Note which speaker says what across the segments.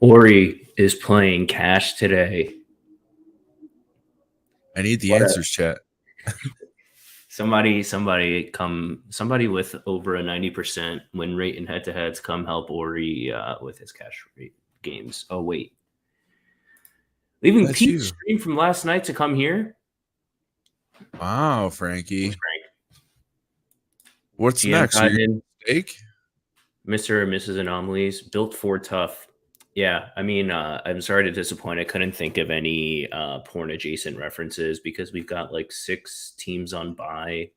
Speaker 1: Ori is playing cash today.
Speaker 2: I need the
Speaker 1: What
Speaker 2: answers, chat.
Speaker 1: somebody with over a 90% win rate in head-to-heads come help Ori with his cash rate games. Oh wait, leaving
Speaker 2: That's
Speaker 1: Pete's
Speaker 2: you.
Speaker 1: stream from last night to come here.
Speaker 2: Wow, Frankie.
Speaker 1: Thanks, Frank.
Speaker 2: What's
Speaker 1: GM
Speaker 2: next? Are you
Speaker 1: Titan,
Speaker 2: steak?
Speaker 1: Mr. and Mrs. Anomalies, built for tough. Yeah, I mean, I'm sorry to disappoint. I couldn't think of any porn adjacent references because we've got like 6 teams on bye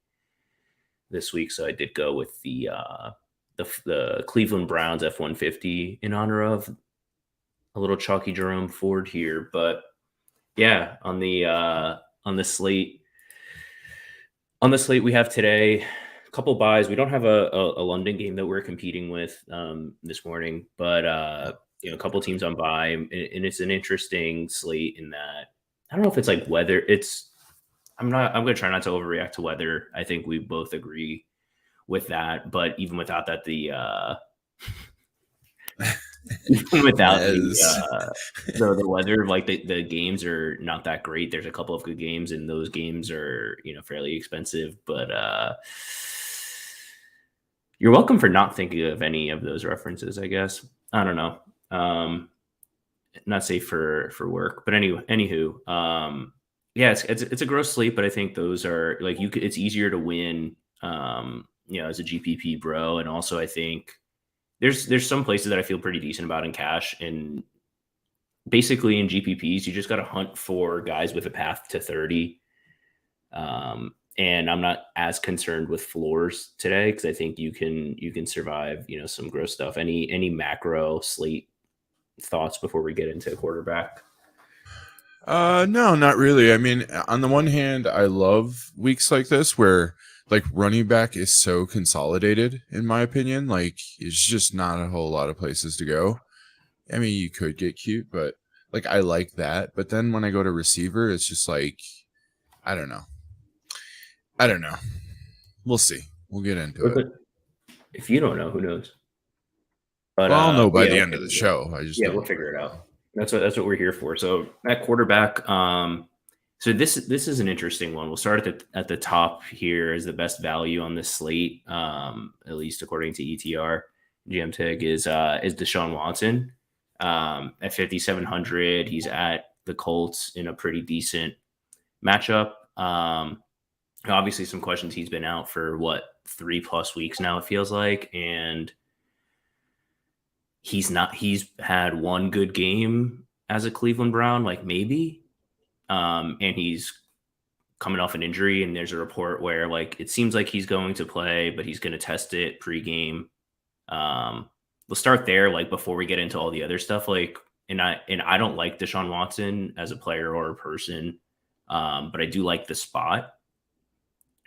Speaker 1: this week. So I did go with the Cleveland Browns F-150 in honor of a little chalky Jerome Ford here. But yeah, on the slate we have today a couple buys. We don't have a London game that we're competing with this morning, but a couple teams on bye, and it's an interesting slate in that I don't know if it's like weather. I'm going to try not to overreact to weather. I think we both agree with that, but even without that, even without the weather, like the games are not that great. There's a couple of good games, and those games are fairly expensive. But you're welcome for not thinking of any of those references. I guess I don't know. Not safe for work, but anywho, yeah, it's a gross sleep, but I think those are like it's easier to win, as a GPP bro, and also I think there's some places that I feel pretty decent about in cash, and basically in GPPs you just got to hunt for guys with a path to 30. And I'm not as concerned with floors today because I think you can survive some gross stuff. Any macro slate thoughts before we get into quarterback?
Speaker 2: No, not really. I mean, on the one hand, I love weeks like this where like running back is so consolidated, in my opinion. Like, it's just not a whole lot of places to go. I mean, you could get cute, but like I like that. But then when I go to receiver, it's just like I don't know. We'll see. We'll get into it.
Speaker 1: If you don't know, who knows? But
Speaker 2: Well, I'll know by
Speaker 1: yeah,
Speaker 2: the end of the show. I just
Speaker 1: we'll figure it out. That's what we're here for. So at quarterback, so this is an interesting one. We'll start at the top here as the best value on this slate, at least according to ETR. GM Tig is Deshaun Watson at 5,700. He's at the Colts in a pretty decent matchup. Obviously, some questions. He's been out for 3+ weeks now. It feels like, and he's had one good game as a Cleveland Brown, like maybe. And he's coming off an injury, and there's a report where like it seems like he's going to play, but he's going to test it pregame. We'll start there, like before we get into all the other stuff. Like, and I don't like Deshaun Watson as a player or a person, but I do like the spot.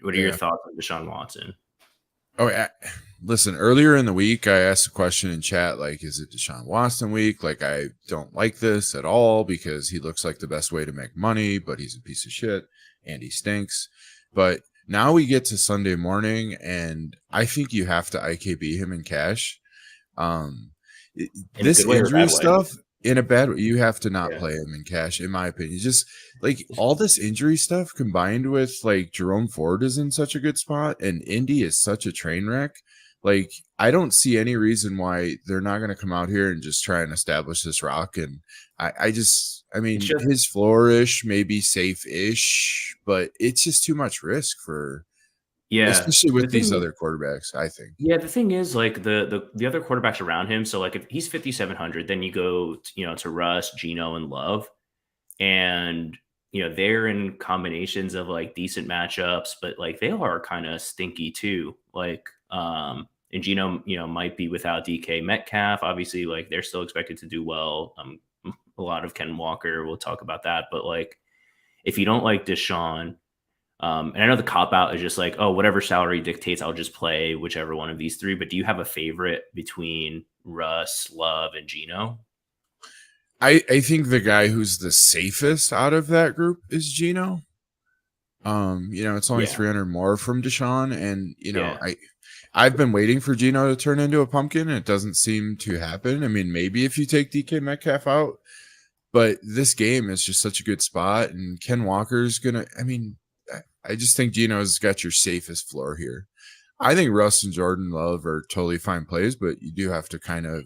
Speaker 1: What are your thoughts on Deshaun Watson?
Speaker 2: Oh, listen, earlier in the week, I asked a question in chat, like, is it Deshaun Watson week? Like, I don't like this at all because he looks like the best way to make money, but he's a piece of shit and he stinks. But now we get to Sunday morning, and I think you have to IKB him in cash. This injury stuff, in a bad way, you have to not play him in cash, in my opinion. Just like all this injury stuff combined with like Jerome Ford is in such a good spot and Indy is such a train wreck. Like, I don't see any reason why they're not going to come out here and just try and establish this rock. And I mean, his flourish may be safe-ish, but it's just too much risk for, especially with these other quarterbacks, I think.
Speaker 1: Yeah, the thing is, like the other quarterbacks around him. So like if he's 5,700, then you go to Russ, Geno, and Love, and they're in combinations of like decent matchups, but like they are kind of stinky too. Like and Geno, might be without DK Metcalf. Obviously, like they're still expected to do well. A lot of Ken Walker. We'll talk about that, but like if you don't like Deshaun. And I know the cop out is just like, oh, whatever salary dictates, I'll just play whichever one of these three. But do you have a favorite between Russ, Love, and Geno?
Speaker 2: I think the guy who's the safest out of that group is Geno. It's only 300 more from Deshaun, and I've been waiting for Gino to turn into a pumpkin, and it doesn't seem to happen. I mean, maybe if you take DK Metcalf out, but this game is just such a good spot, and Ken Walker's gonna. I mean, I just think Gino's got your safest floor here. I think Russ and Jordan Love are totally fine plays, but you do have to kind of,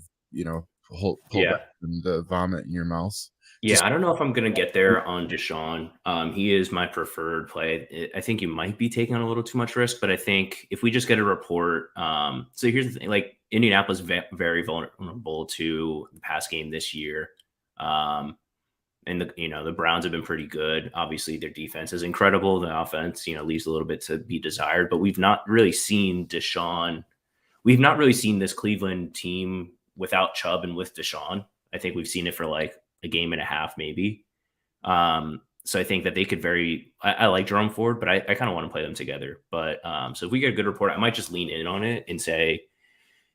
Speaker 2: pull back
Speaker 1: Yeah.
Speaker 2: from the vomit in your mouth.
Speaker 1: Yeah,
Speaker 2: Just
Speaker 1: I don't know if I'm gonna get there on Deshaun. He is my preferred play. I think you might be taking on a little too much risk, but I think if we just get a report, so here's the thing: like Indianapolis, very vulnerable to the pass game this year, and the Browns have been pretty good. Obviously, their defense is incredible. The offense, leaves a little bit to be desired, but we've not really seen Deshaun. We've not really seen this Cleveland team without Chubb and with Deshaun. I think we've seen it for like a game and a half, maybe. So I think that they could I like Jerome Ford, but I kind of want to play them together. But so if we get a good report, I might just lean in on it and say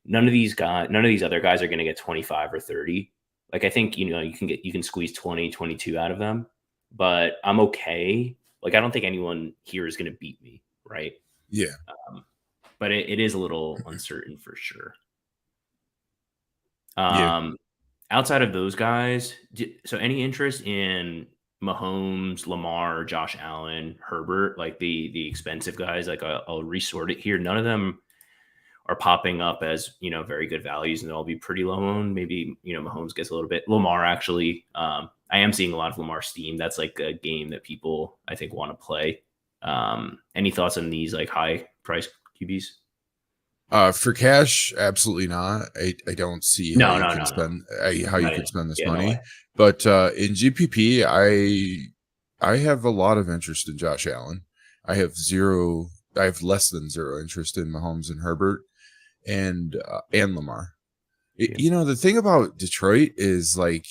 Speaker 1: none of these other guys are going to get 25 or 30. Like I think, you can squeeze 20, 22 out of them, but I'm okay. Like I don't think anyone here is going to beat me, right?
Speaker 2: yeah,
Speaker 1: But it is a little uncertain for sure.
Speaker 2: yeah.
Speaker 1: Outside of those guys, so any interest in Mahomes, Lamar, Josh Allen, Herbert, like the expensive guys? Like I'll resort it here. None of them are popping up as very good values, and they'll all be pretty low owned. Maybe Mahomes gets a little bit. Lamar actually, I am seeing a lot of Lamar steam. That's like a game that people I think want to play. Any thoughts on these like high price QBs?
Speaker 2: For cash, absolutely not. I don't see how
Speaker 1: No,
Speaker 2: you
Speaker 1: no,
Speaker 2: can
Speaker 1: no, no.
Speaker 2: spend how you
Speaker 1: Not
Speaker 2: could
Speaker 1: in,
Speaker 2: spend this
Speaker 1: yeah, no way.
Speaker 2: money. But in GPP, I have a lot of interest in Josh Allen. I have zero. I have less than zero interest in Mahomes and Herbert and Lamar.
Speaker 1: Yeah.
Speaker 2: The thing about Detroit is like,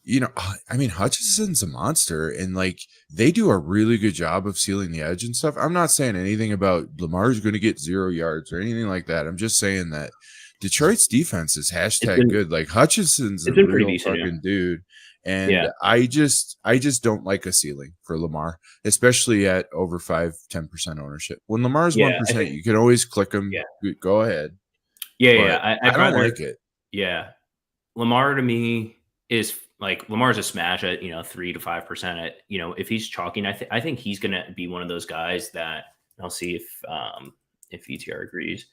Speaker 2: I mean, Hutchinson's a monster, and like they do a really good job of sealing the edge and stuff. I'm not saying anything about Lamar's going to get 0 yards or anything like that. I'm just saying that Detroit's defense is
Speaker 1: It's
Speaker 2: hashtag
Speaker 1: been
Speaker 2: good. Like Hutchinson's a
Speaker 1: it's been pretty
Speaker 2: real
Speaker 1: decent, yeah.
Speaker 2: fucking dude, and
Speaker 1: Yeah.
Speaker 2: I just don't like a ceiling for Lamar, especially at over 5-10% ownership. When Lamar's
Speaker 1: Yeah, I
Speaker 2: 1%,
Speaker 1: think
Speaker 2: you can always click him.
Speaker 1: yeah.
Speaker 2: Go ahead,
Speaker 1: Yeah,
Speaker 2: but
Speaker 1: yeah.
Speaker 2: I
Speaker 1: I'd
Speaker 2: don't
Speaker 1: rather
Speaker 2: like it.
Speaker 1: yeah. Lamar to me is like Lamar's a smash at 3 to 5%. At if he's chalking, I think he's gonna be one of those guys that I'll see if ETR agrees.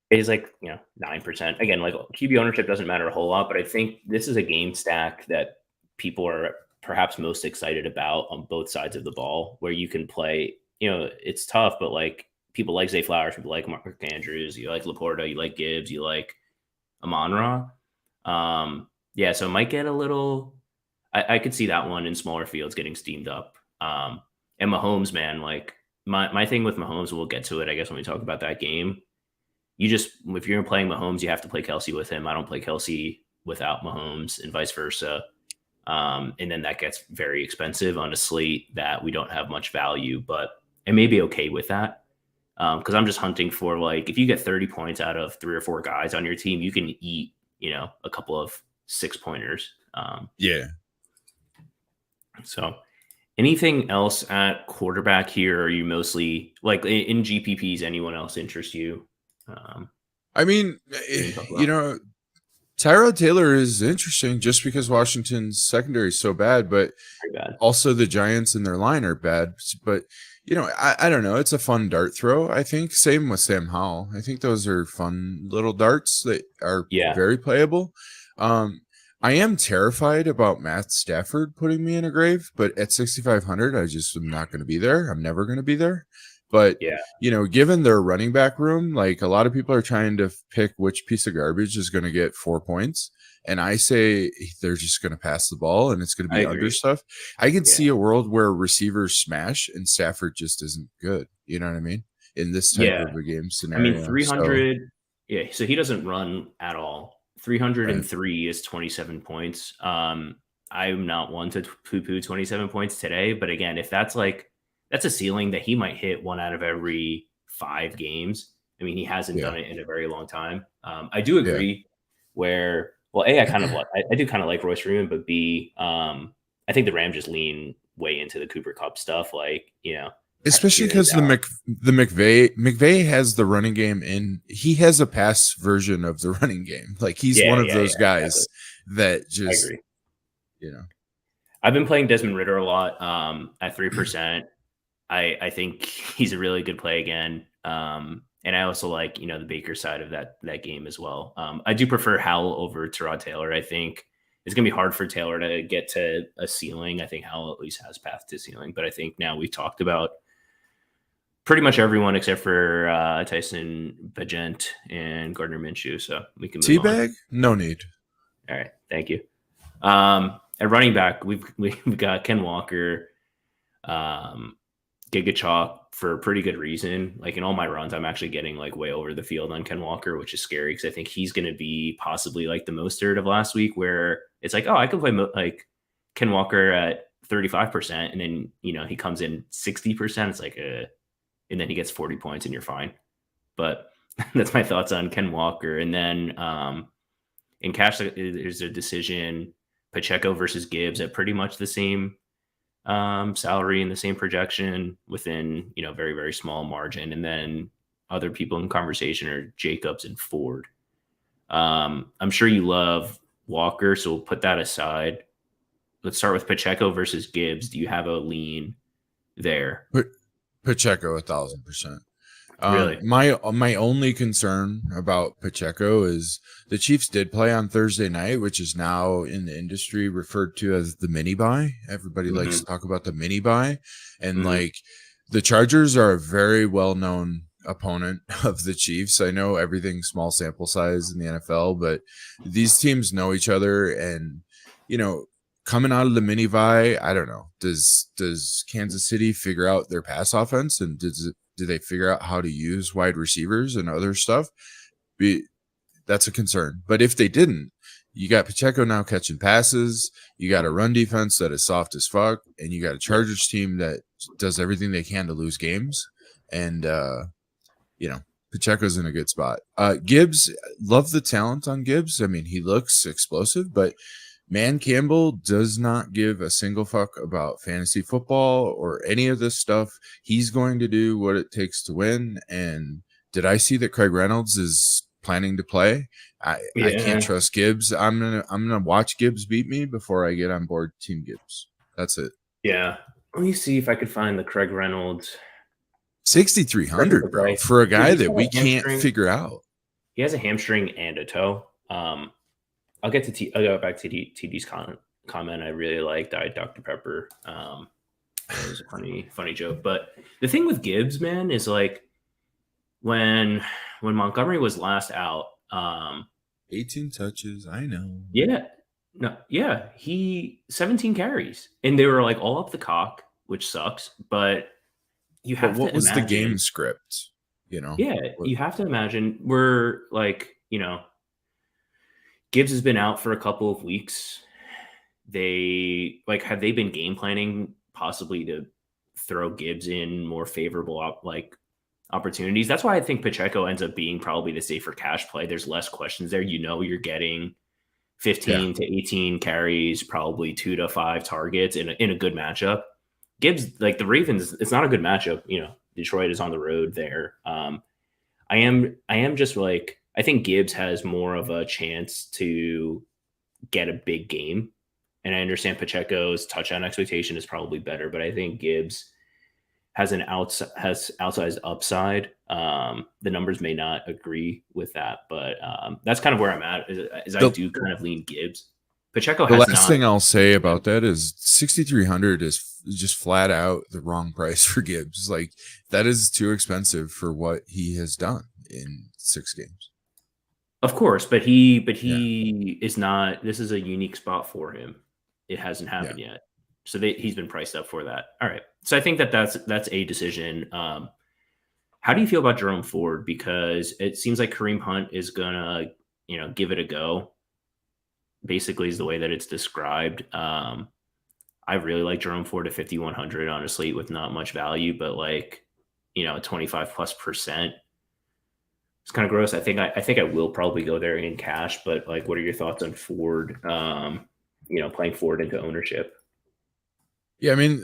Speaker 1: Is like 9%. Again, like QB ownership doesn't matter a whole lot, but I think this is a game stack that people are perhaps most excited about on both sides of the ball, where you can play. It's tough, but like people like Zay Flowers, people like Mark Andrews, you like Laporta, you like Gibbs, you like Amon-Ra. Yeah, so it might get a little. I could see that one in smaller fields getting steamed up. And Mahomes, man, like my thing with Mahomes, and we'll get to it, I guess, when we talk about that game. If you're playing Mahomes, you have to play Kelsey with him. I don't play Kelsey without Mahomes, and vice versa. And then that gets very expensive on a slate that we don't have much value, but I may be okay with that. Because I'm just hunting for like if you get 30 points out of 3 or 4 guys on your team, you can eat a couple of 6 pointers.
Speaker 2: Yeah.
Speaker 1: So anything else at quarterback here? Or are you mostly like in GPPs? Anyone else interest you?
Speaker 2: I mean,
Speaker 1: We can talk about
Speaker 2: Tyrod Taylor is interesting just because Washington's secondary is so bad, but
Speaker 1: very bad.
Speaker 2: also the Giants and their line are bad. But I don't know. It's a fun dart throw. I think same with Sam Howell. I think those are fun little darts that are
Speaker 1: Yeah,
Speaker 2: very playable. I am terrified about Matt Stafford putting me in a grave, but at 6,500, I just am not going to be there. I'm never going to be there. But
Speaker 1: yeah,
Speaker 2: given their running back room, like a lot of people are trying to pick which piece of garbage is going to get 4 points. And I say they're just going to pass the ball and it's going to
Speaker 1: I
Speaker 2: be under
Speaker 1: agree.
Speaker 2: stuff. I can
Speaker 1: Yeah,
Speaker 2: see a world where receivers smash and Stafford just isn't good. You know what I mean? In this type
Speaker 1: yeah.
Speaker 2: of a game
Speaker 1: I mean,
Speaker 2: scenario. So,
Speaker 1: 300. Yeah, so he doesn't run at all.
Speaker 2: right.
Speaker 1: 303 is 27 points. I'm not one to poo-poo 27 points today, but again, if that's a ceiling that he might hit 1 out of every 5 games. I mean, he hasn't
Speaker 2: Yeah.
Speaker 1: done it in a very long time. I do
Speaker 2: Yeah.
Speaker 1: agree. Where well, A, I kind of like I do kind of like Royce Freeman, but B, I think the Rams just lean way into the Cooper Cup stuff. Like
Speaker 2: especially
Speaker 1: is
Speaker 2: because
Speaker 1: out.
Speaker 2: the McVay has the running game and he has a pass version of the running game. Like he's one
Speaker 1: Yeah,
Speaker 2: of
Speaker 1: yeah,
Speaker 2: those
Speaker 1: yeah, exactly.
Speaker 2: guys that
Speaker 1: I
Speaker 2: just
Speaker 1: agree.
Speaker 2: you know.
Speaker 1: I've been playing Desmond Ritter a lot at 3%. I think he's a really good play again. And I also like, the Baker side of that game as well. I do prefer Howell over Terod Taylor. I think it's gonna be hard for Taylor to get to a ceiling. I think Howell at least has path to ceiling, but I think now we've talked about pretty much everyone except for Tyson Bagent and Gardner Minshew, so we can move on.
Speaker 2: Teabag? No need.
Speaker 1: All right, thank you. At running back, we've got Ken Walker, um, Giga Chalk for a pretty good reason. Like in all my runs, I'm actually getting like way over the field on Ken Walker, which is scary because I think he's going to be possibly like the Mostert of last week, where it's like, oh, I can play like Ken Walker at 35%, and then he comes in 60%. It's like and then he gets 40 points, and you're fine. But that's my thoughts on Ken Walker, and then in cash, there's a decision Pacheco versus Gibbs at pretty much the same salary and the same projection within very very small margin, and then other people in conversation are Jacobs and Ford. I'm sure you love Walker, so we'll put that aside. Let's start with Pacheco versus Gibbs. Do you have a lean there?
Speaker 2: Pacheco 1,000%.
Speaker 1: Really?
Speaker 2: My only concern about Pacheco is the Chiefs did play on Thursday night, which is now in the industry referred to as the mini buy. Everybody likes
Speaker 1: Mm-hmm.
Speaker 2: to talk about the mini buy, and
Speaker 1: Mm-hmm.
Speaker 2: like the Chargers are a very well known opponent of the Chiefs. I know everything's small sample size in the NFL, but these teams know each other, and you know coming out of the mini buy, I don't know. Does Kansas City figure out their pass offense, and do they figure out how to use wide receivers and other stuff? That's a concern. But if they didn't, you got Pacheco now catching passes. You got a run defense that is soft as fuck, and you got a
Speaker 1: Yep.
Speaker 2: Chargers team that does everything they can to lose games. And you know, Pacheco's in a good spot. Gibbs, love the talent on Gibbs. I mean, he looks explosive, but Man Campbell does not give a single fuck about fantasy football or any of this stuff. He's going to do what it takes to win. And did I see that Craig Reynolds is planning to play? I can't
Speaker 1: Yeah.
Speaker 2: trust Gibbs. I'm gonna watch Gibbs beat me before I get on board Team Gibbs. That's it.
Speaker 1: Yeah. Let me see if I could find the Craig Reynolds record to
Speaker 2: 6,300, bro,
Speaker 1: play.
Speaker 2: for a
Speaker 1: Dude,
Speaker 2: guy
Speaker 1: he's
Speaker 2: that
Speaker 1: got a
Speaker 2: we can't
Speaker 1: hamstring.
Speaker 2: figure out.
Speaker 1: He has a hamstring and a toe. I'll go back to TD's comment. I really liked Diet Dr. Pepper. It was a funny joke. But the thing with Gibbs, man, is like when Montgomery was last out,
Speaker 2: 18 touches. I know.
Speaker 1: yeah, no, yeah, he 17 carries, and they were like all up the cock, which sucks. But you
Speaker 2: But
Speaker 1: have
Speaker 2: what
Speaker 1: to
Speaker 2: was the game
Speaker 1: imagine,
Speaker 2: script?
Speaker 1: yeah,
Speaker 2: What?
Speaker 1: you have to imagine we're like, Gibbs has been out for a couple of weeks. Have they been game planning possibly to throw Gibbs in more favorable opportunities? That's why I think Pacheco ends up being probably the safer cash play. There's less questions there. You're getting
Speaker 2: Yeah.
Speaker 1: 15 to 18 carries, probably 2 to 5 targets in a good matchup. Gibbs, like the Ravens, it's not a good matchup. Detroit is on the road there. I am just like, I think Gibbs has more of a chance to get a big game. And I understand Pacheco's touchdown expectation is probably better, but I think Gibbs has outsized upside. The numbers may not agree with that, but that's kind of where I'm at. Is I
Speaker 2: The
Speaker 1: do kind of lean Gibbs. Pacheco
Speaker 2: the
Speaker 1: has
Speaker 2: last
Speaker 1: not.
Speaker 2: thing I'll say about that is 6,300 is just flat out the wrong price for Gibbs. Like that is too expensive for what he has done in 6 games.
Speaker 1: Of course, but
Speaker 2: Yeah.
Speaker 1: he is not. This is a unique spot for him. It hasn't
Speaker 2: Yeah.
Speaker 1: happened yet, so he's been priced up for that. All right, so I think that's a decision. How do you feel about Jerome Ford? Because it seems like Kareem Hunt is gonna, give it a go. Basically, is the way that it's described. I really like Jerome Ford at 5,100 on a slate with not much value, but 25+%. It's kind of gross. I think I will probably go there in cash, but like, what are your thoughts on Ford? Playing Ford into ownership.
Speaker 2: Yeah, I mean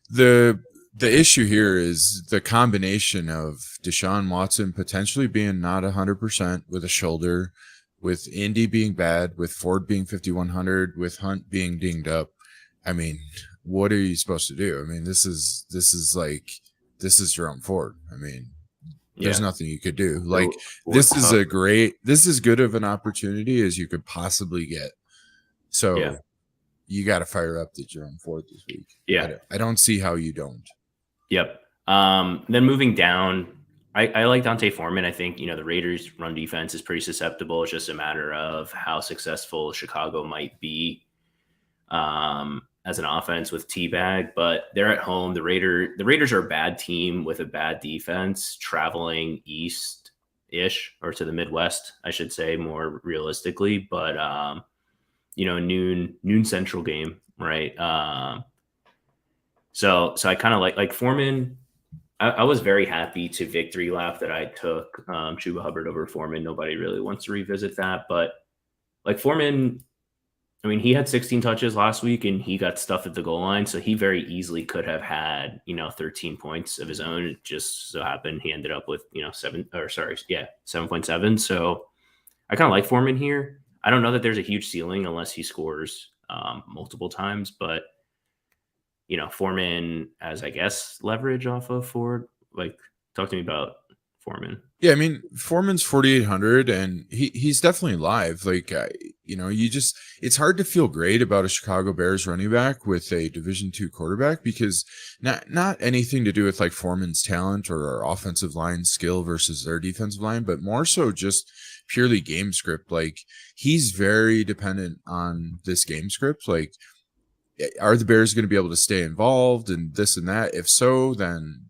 Speaker 2: the The issue here is the combination of Deshaun Watson potentially being not 100% with a shoulder, with Indy being bad, with Ford being 5,100, with Hunt being dinged up. I mean, what are you supposed to do? I mean, this is Jerome Ford. I mean, there's
Speaker 1: Yeah.
Speaker 2: nothing you could do. Like,
Speaker 1: So Ford Cup.
Speaker 2: this is good of an opportunity as you could possibly get.
Speaker 1: Yeah.
Speaker 2: So you got to fire up the Jerome Ford this week.
Speaker 1: Yeah.
Speaker 2: I don't see how you don't.
Speaker 1: Yep. Then moving down, I like Dante Foreman. I think, the Raiders' run defense is pretty susceptible. It's just a matter of how successful Chicago might be as an offense with Teabag. But they're at home. The Raiders are a bad team with a bad defense, traveling east-ish or to the Midwest, I should say, more realistically. But noon Central game, right? So I kind of like Foreman. I was very happy to victory lap that I took Chuba Hubbard over Foreman. Nobody really wants to revisit that, but like Foreman, I mean, he had 16 touches last week and he got stuffed at the goal line, so he very easily could have had 13 points of his own. It just so happened he ended up with 7.7. So I kind of like Foreman here. I don't know that there's a huge ceiling unless he scores multiple times, but Foreman as, I guess, leverage off of Ford. Like, talk to me about Foreman.
Speaker 2: Yeah, I mean, Foreman's 4,800 and he's definitely live. Like, it's hard to feel great about a Chicago Bears running back with a Division II quarterback because not anything to do with like Foreman's talent or our offensive line skill versus their defensive line, but more so just purely game script. Like, he's very dependent on this game script. Like, are the Bears going to be able to stay involved and this and that? If so, then,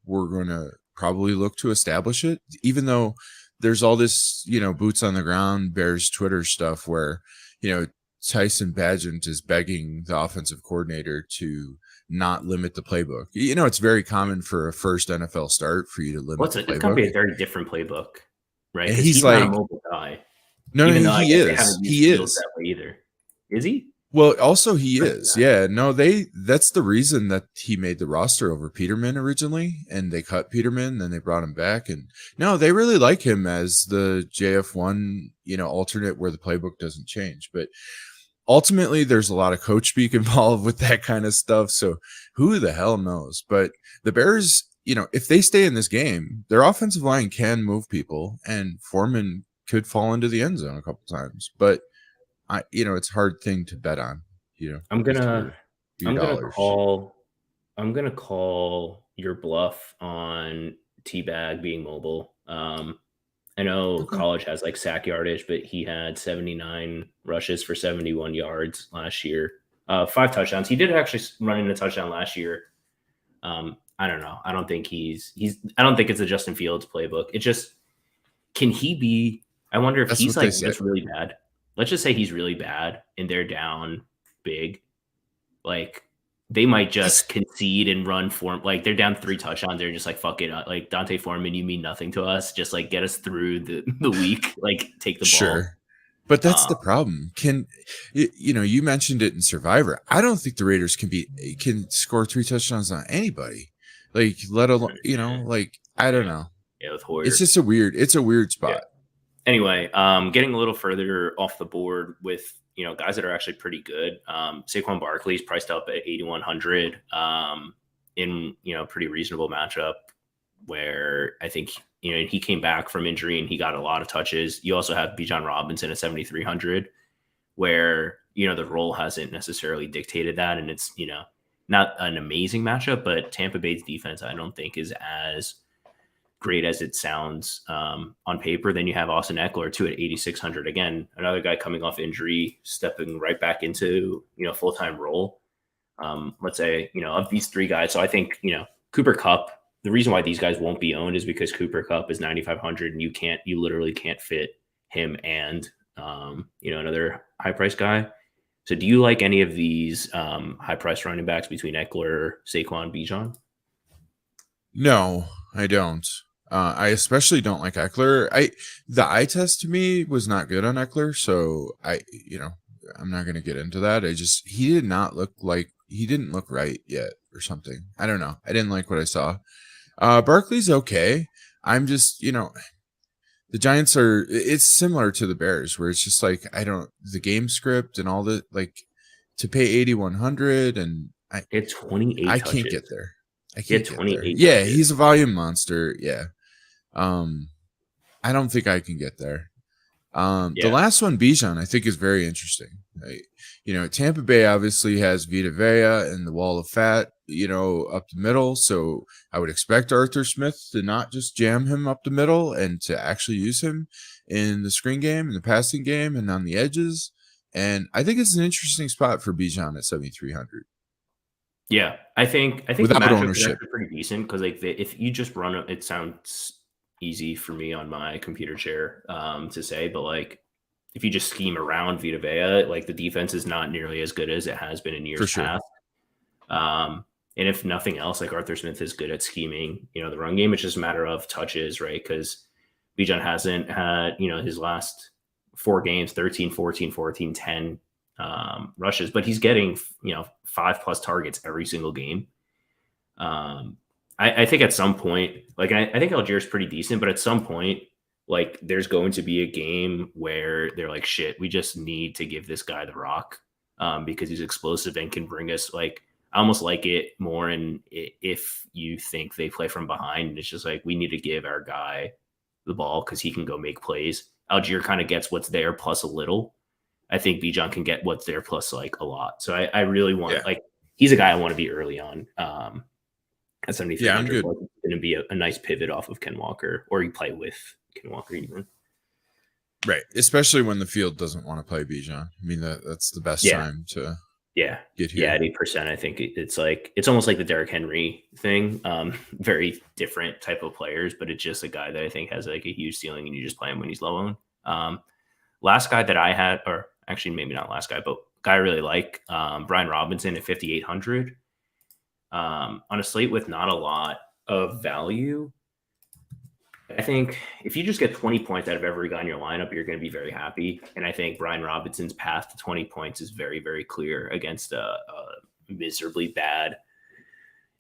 Speaker 2: we're going to probably look to establish it, even though there's all this, boots on the ground Bears Twitter stuff where, Tyson Bagent is begging the offensive coordinator to not limit the playbook. It's very common for a first NFL start for you to limit the playbook.
Speaker 1: It's going to be a very different playbook, right?
Speaker 2: And
Speaker 1: Because he's not a mobile guy.
Speaker 2: No,
Speaker 1: even though I
Speaker 2: he
Speaker 1: guess
Speaker 2: is.
Speaker 1: they haven't used
Speaker 2: He
Speaker 1: Fields
Speaker 2: is.
Speaker 1: that way either. Is he?
Speaker 2: Well, also he is. Yeah, no, that's the reason that he made the roster over Peterman originally, and they cut Peterman, then they brought him back, and no, they really like him as the JF1, alternate where the playbook doesn't change. But ultimately, there's a lot of coach speak involved with that kind of stuff, so who the hell knows? But the Bears, if they stay in this game, their offensive line can move people, and Foreman could fall into the end zone a couple times, but it's a hard thing to bet on,
Speaker 1: I'm gonna
Speaker 2: dollars.
Speaker 1: call your bluff on Teabag being mobile. I know college has like sack yardage, but he had 79 rushes for 71 yards last year. 5 touchdowns. He did actually run in a touchdown last year. I don't know. I don't think I don't think it's a Justin Fields playbook. It just, can he be, I wonder if he's like just really bad. Let's just say he's really bad and they're down big. Like, they might just concede and run for, like, they're down 3 touchdowns. They're just like, fuck it. Like, Dante Foreman, you mean nothing to us. Just like get us through the week. Like, take the ball.
Speaker 2: Sure. But that's the problem. You mentioned it in Survivor. I don't think the Raiders can score 3 touchdowns on anybody. Like, let alone, I don't know.
Speaker 1: Yeah, with Hoyer.
Speaker 2: It's just a weird spot. Yeah.
Speaker 1: Anyway, getting a little further off the board with, guys that are actually pretty good. Saquon Barkley's priced up at 8,100 in, a pretty reasonable matchup where I think, he came back from injury and he got a lot of touches. You also have Bijan Robinson at 7,300 where, the role hasn't necessarily dictated that. And it's, not an amazing matchup, but Tampa Bay's defense, I don't think is as great as it sounds on paper. Then you have Austin Eckler too at 8,600. Again, another guy coming off injury, stepping right back into, full-time role. Let's say, of these 3 guys. So I think, Cooper Kupp, the reason why these guys won't be owned is because Cooper Kupp is 9,500 and you literally can't fit him and, another high price guy. So do you like any of these high price running backs between Eckler, Saquon, Bijan?
Speaker 2: No, I don't. I especially don't like Eckler. The eye test to me was not good on Eckler, so I'm not going to get into that. He didn't look right yet, or something. I don't know. I didn't like what I saw. Barkley's okay. I'm just, the Giants are, it's similar to the Bears where it's just like, the game script and all the, like, to pay 8,100 and
Speaker 1: It's 28
Speaker 2: I can't get
Speaker 1: touches.
Speaker 2: there. I
Speaker 1: He had
Speaker 2: can't get there.
Speaker 1: 28
Speaker 2: Yeah,
Speaker 1: touches.
Speaker 2: he's a volume monster. Yeah. I don't think I can get there. The
Speaker 1: Yeah.
Speaker 2: last one, Bijan, I think is very interesting. Tampa Bay obviously has Vita Vea and the wall of fat, up the middle. So I would expect Arthur Smith to not just jam him up the middle and to actually use him in the screen game, in the passing game, and on the edges. And I think it's an interesting spot for Bijan at 7,300.
Speaker 1: Yeah, I think the
Speaker 2: Without
Speaker 1: matchup is
Speaker 2: ownership.
Speaker 1: actually pretty decent because like if you just run it sounds easy for me on my computer chair to say, but like if you just scheme around Vita Vea, like the defense is not nearly as good as it has been in
Speaker 2: For
Speaker 1: years
Speaker 2: sure.
Speaker 1: past. And if nothing else, like Arthur Smith is good at scheming, the run game. It's just a matter of touches, right? Because Bijan hasn't had, his last 4 games, 13, 14, 14, 10 rushes, but he's getting, 5+ targets every single game. I think at some point, like I think Algiers pretty decent, but at some point, like there's going to be a game where they're like, shit, we just need to give this guy the rock because he's explosive and can bring us like. I almost like it more, and if you think they play from behind, it's just like we need to give our guy the ball because he can go make plays. Algier kind of gets what's there plus a little. I think Bijan can get what's there plus like a lot. So I really want like he's a guy I want to be early on at
Speaker 2: Yeah, I'm
Speaker 1: 7,300.
Speaker 2: good.
Speaker 1: Like, it's going to be a nice pivot off of Ken Walker, or you play with Ken Walker even.
Speaker 2: Right. Especially when the field doesn't want to play Bijan. I mean, that's the best
Speaker 1: Yeah.
Speaker 2: time to
Speaker 1: Yeah.
Speaker 2: get
Speaker 1: Yeah,
Speaker 2: here.
Speaker 1: at 8%, I think it's almost like the Derrick Henry thing. Very different type of players, but it's just a guy that I think has like a huge ceiling, and you just play him when he's low owned. Last guy that I had, or actually maybe not last guy, but guy I really like, Brian Robinson at 5,800. On a slate with not a lot of value, I think if you just get 20 points out of every guy in your lineup, you're going to be very happy. And I think Brian Robinson's path to 20 points is very, very clear against a miserably bad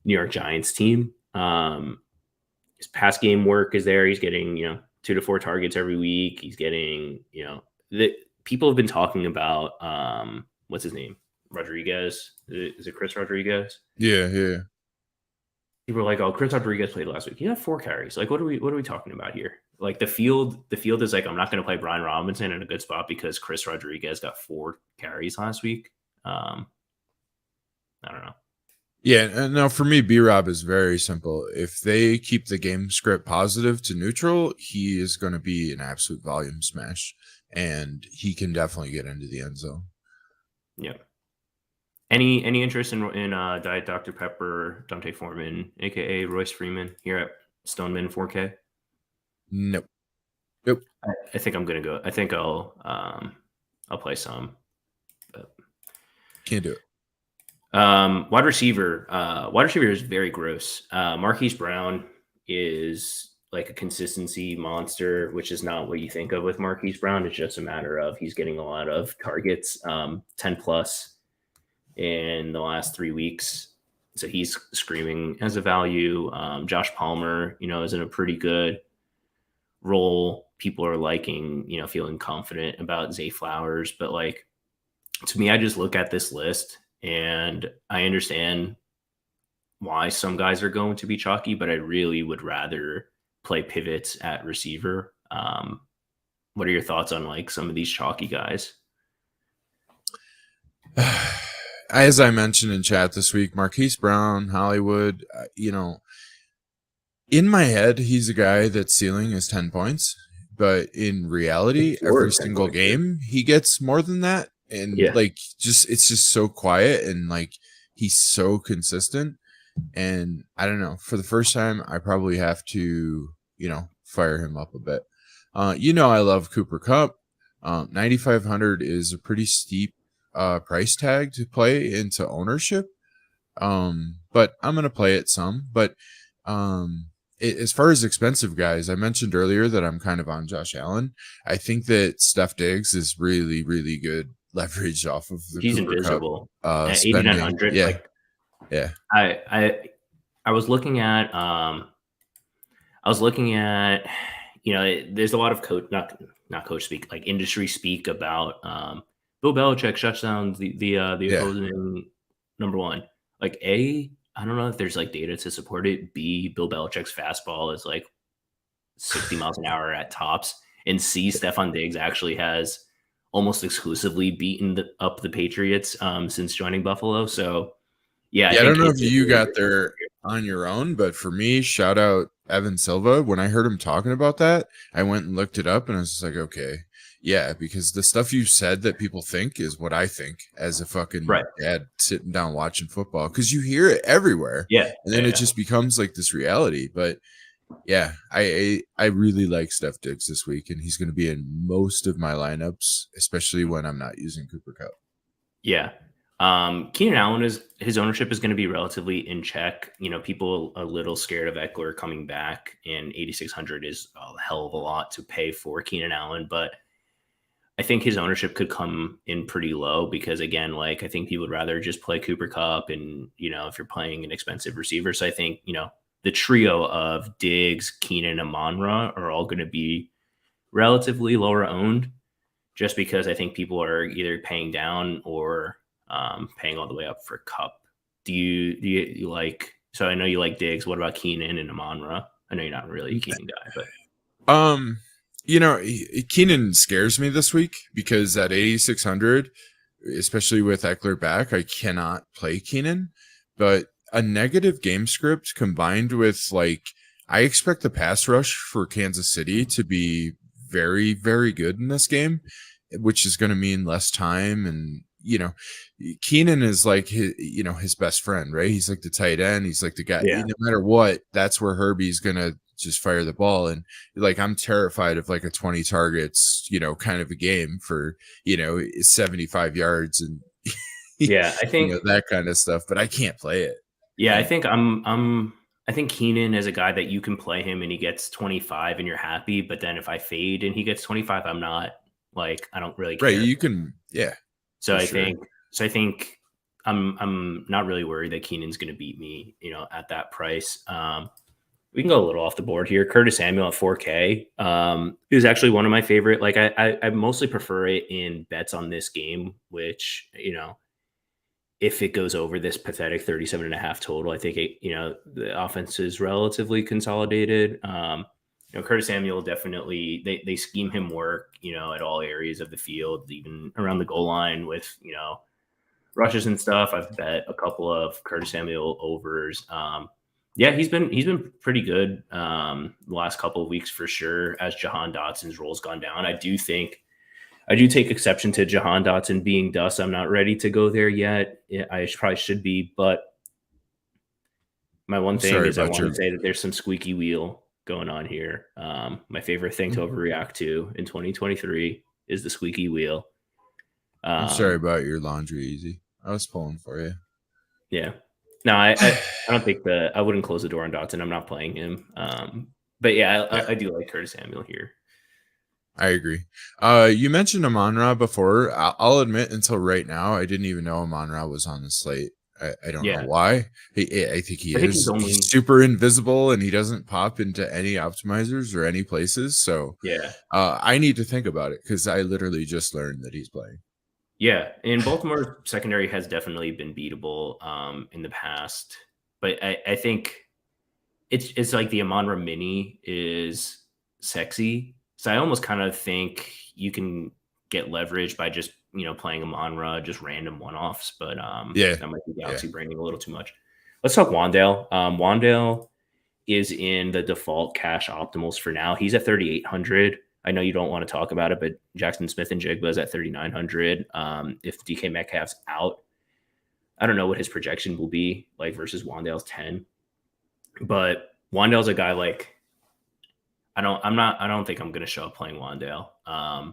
Speaker 1: New York Giants team. His pass game work is there. He's getting, 2 to 4 targets every week. He's getting, people have been talking about, what's his name? Rodriguez. Is it Chris Rodriguez?
Speaker 2: Yeah.
Speaker 1: People are like, "Oh, Chris Rodriguez played last week. He had 4 carries. Like, what are we talking about here? Like, the field is like, I'm not going to play Brian Robinson in a good spot because Chris Rodriguez got 4 carries last week. I don't know.
Speaker 2: Yeah, no, for me, B-Rob is very simple. If they keep the game script positive to neutral, he is going to be an absolute volume smash, and he can definitely get into the end zone.
Speaker 1: Yeah. Any interest in Diet Dr. Pepper, Dante Foreman, aka Royce Freeman, here at Stoneman 4K?
Speaker 2: Nope.
Speaker 1: I think I'm gonna go. I think I'll play some. But.
Speaker 2: Can't do it.
Speaker 1: Wide receiver is very gross. Marquise Brown is like a consistency monster, which is not what you think of with Marquise Brown. It's just a matter of he's getting a lot of targets, 10 plus in the last 3 weeks. So he's screaming as a value. Josh Palmer, is in a pretty good role. People are liking, feeling confident about Zay Flowers. But like, to me, I just look at this list and I understand why some guys are going to be chalky, but I really would rather play pivots at receiver. What are your thoughts on like some of these chalky guys?
Speaker 2: As I mentioned in chat this week, Marquise Brown, Hollywood, in my head, he's a guy that's ceiling is 10 points. But in reality, every single game, he gets more than that. And it's just so quiet and like he's so consistent. And I don't know, for the first time, I probably have to, fire him up a bit. I love Cooper Kupp. 9,500 is a pretty steep price tag to play into ownership. But I'm going to play it some. But as far as expensive guys, I mentioned earlier that I'm kind of on Josh Allen. I think that Steph Diggs is really, really good leverage off of the
Speaker 1: He's
Speaker 2: Cooper
Speaker 1: invisible.
Speaker 2: Kupp
Speaker 1: at
Speaker 2: spending.
Speaker 1: 8,900,
Speaker 2: Yeah.
Speaker 1: like
Speaker 2: Yeah.
Speaker 1: I was looking at there's a lot of not coach speak, like industry speak about Bill Belichick shuts down the
Speaker 2: Yeah.
Speaker 1: opposing number one. Like I don't know if there's like data to support it. B, Bill Belichick's fastball is like 60 miles an hour at tops. And C, Stephon Diggs actually has almost exclusively beaten up the Patriots since joining Buffalo. So yeah, I
Speaker 2: Yeah, I don't
Speaker 1: think
Speaker 2: know
Speaker 1: it's
Speaker 2: if
Speaker 1: a
Speaker 2: you
Speaker 1: really
Speaker 2: got
Speaker 1: good
Speaker 2: there on your own, but for me, shout out Evan Silva. When I heard him talking about that, I went and looked it up and I was just like, okay, yeah, because the stuff you said that people think is what I think as a fucking
Speaker 1: right.
Speaker 2: dad sitting down watching football because you hear it everywhere
Speaker 1: Yeah,
Speaker 2: and then
Speaker 1: yeah,
Speaker 2: it
Speaker 1: yeah.
Speaker 2: just becomes like this reality. But yeah, I really like Steph Diggs this week and he's going to be in most of my lineups, especially when I'm not using Cooper Cup.
Speaker 1: Yeah. Keenan Allen his ownership is going to be relatively in check. People a little scared of Eckler coming back, and 8,600 is a hell of a lot to pay for Keenan Allen. But I think his ownership could come in pretty low because, again, like I think people would rather just play Cooper Cup, and if you're playing an expensive receiver. So I think the trio of Diggs, Keenan, and Monra are all going to be relatively lower owned, just because I think people are either paying down or paying all the way up for Cup. Do you like? So I know you like Diggs. What about Keenan and Amonra? I know you're not really a Keenan guy, but
Speaker 2: Um, Keenan scares me this week because at 8,600, especially with Eckler back, I cannot play Keenan. But a negative game script combined with I expect the pass rush for Kansas City to be very, very good in this game, which is going to mean less time. And, Keenan is like his best friend, right? He's like the tight end. He's like the guy,
Speaker 1: yeah,
Speaker 2: no matter what, that's where Herbie's going to just fire the ball. And I'm terrified of like a 20 targets, kind of a game for, 75 yards and,
Speaker 1: yeah.
Speaker 2: that kind of stuff, but I can't play it.
Speaker 1: Yeah, I
Speaker 2: And
Speaker 1: think I think Keenan is a guy that you can play him and he gets 25 and you're happy. But then if I fade and he gets 25, I'm not like I don't really
Speaker 2: right,
Speaker 1: care.
Speaker 2: you can, yeah,
Speaker 1: So
Speaker 2: for
Speaker 1: I
Speaker 2: sure.
Speaker 1: think so I think I'm not really worried that Keenan's going to beat me, at that price. We can go a little off the board here. Curtis Samuel at 4K is actually one of my favorite. Like I mostly prefer it in bets on this game, which if it goes over this pathetic 37 and a half total, I think the offense is relatively consolidated. Curtis Samuel definitely they scheme him work, at all areas of the field, even around the goal line with rushes and stuff. I've bet a couple of Curtis Samuel overs. Yeah, he's been pretty good the last couple of weeks for sure. As Jahan Dotson's role's gone down, I do take exception to Jahan Dotson being dust. I'm not ready to go there yet. I probably should be, but my one
Speaker 2: I'm
Speaker 1: thing
Speaker 2: sorry
Speaker 1: is I
Speaker 2: about
Speaker 1: want
Speaker 2: your,
Speaker 1: to say that there's some squeaky wheel going on here. My favorite thing to overreact to in 2023 is the squeaky wheel.
Speaker 2: I'm sorry
Speaker 1: Um,
Speaker 2: about your laundry, Easy. I was pulling for you.
Speaker 1: yeah, no, I don't think I wouldn't close the door on Dotson. I'm not playing him. But yeah,
Speaker 2: Yeah,
Speaker 1: I do like Curtis Samuel here.
Speaker 2: I agree. You mentioned Amon-Ra before. I'll admit, until right now, I didn't even know Amon-Ra was on the slate. I don't know
Speaker 1: Yeah,
Speaker 2: why. I think he
Speaker 1: I think he's
Speaker 2: is. He's
Speaker 1: only
Speaker 2: super invisible, and he doesn't pop into any optimizers or any places. So
Speaker 1: yeah.
Speaker 2: I need to think about it because I literally just learned that he's playing.
Speaker 1: Yeah, and Baltimore secondary has definitely been beatable in the past, but I think it's like the Amon-Ra Mini is sexy, so I almost kind of think you can get leverage by just playing Amon-Ra, just random one-offs, but
Speaker 2: Yeah,
Speaker 1: that might be
Speaker 2: yeah.
Speaker 1: galaxy branding a little too much. Let's talk Wandale. Wandale is in the default cash optimals for now. He's at 3,800. I know you don't want to talk about it, but Jackson Smith and Jigba is at 3,900. If DK Metcalf's out, I don't know what his projection will be like versus Wandale's 10. But Wandale's a guy like I don't think I'm gonna show up playing Wandale. I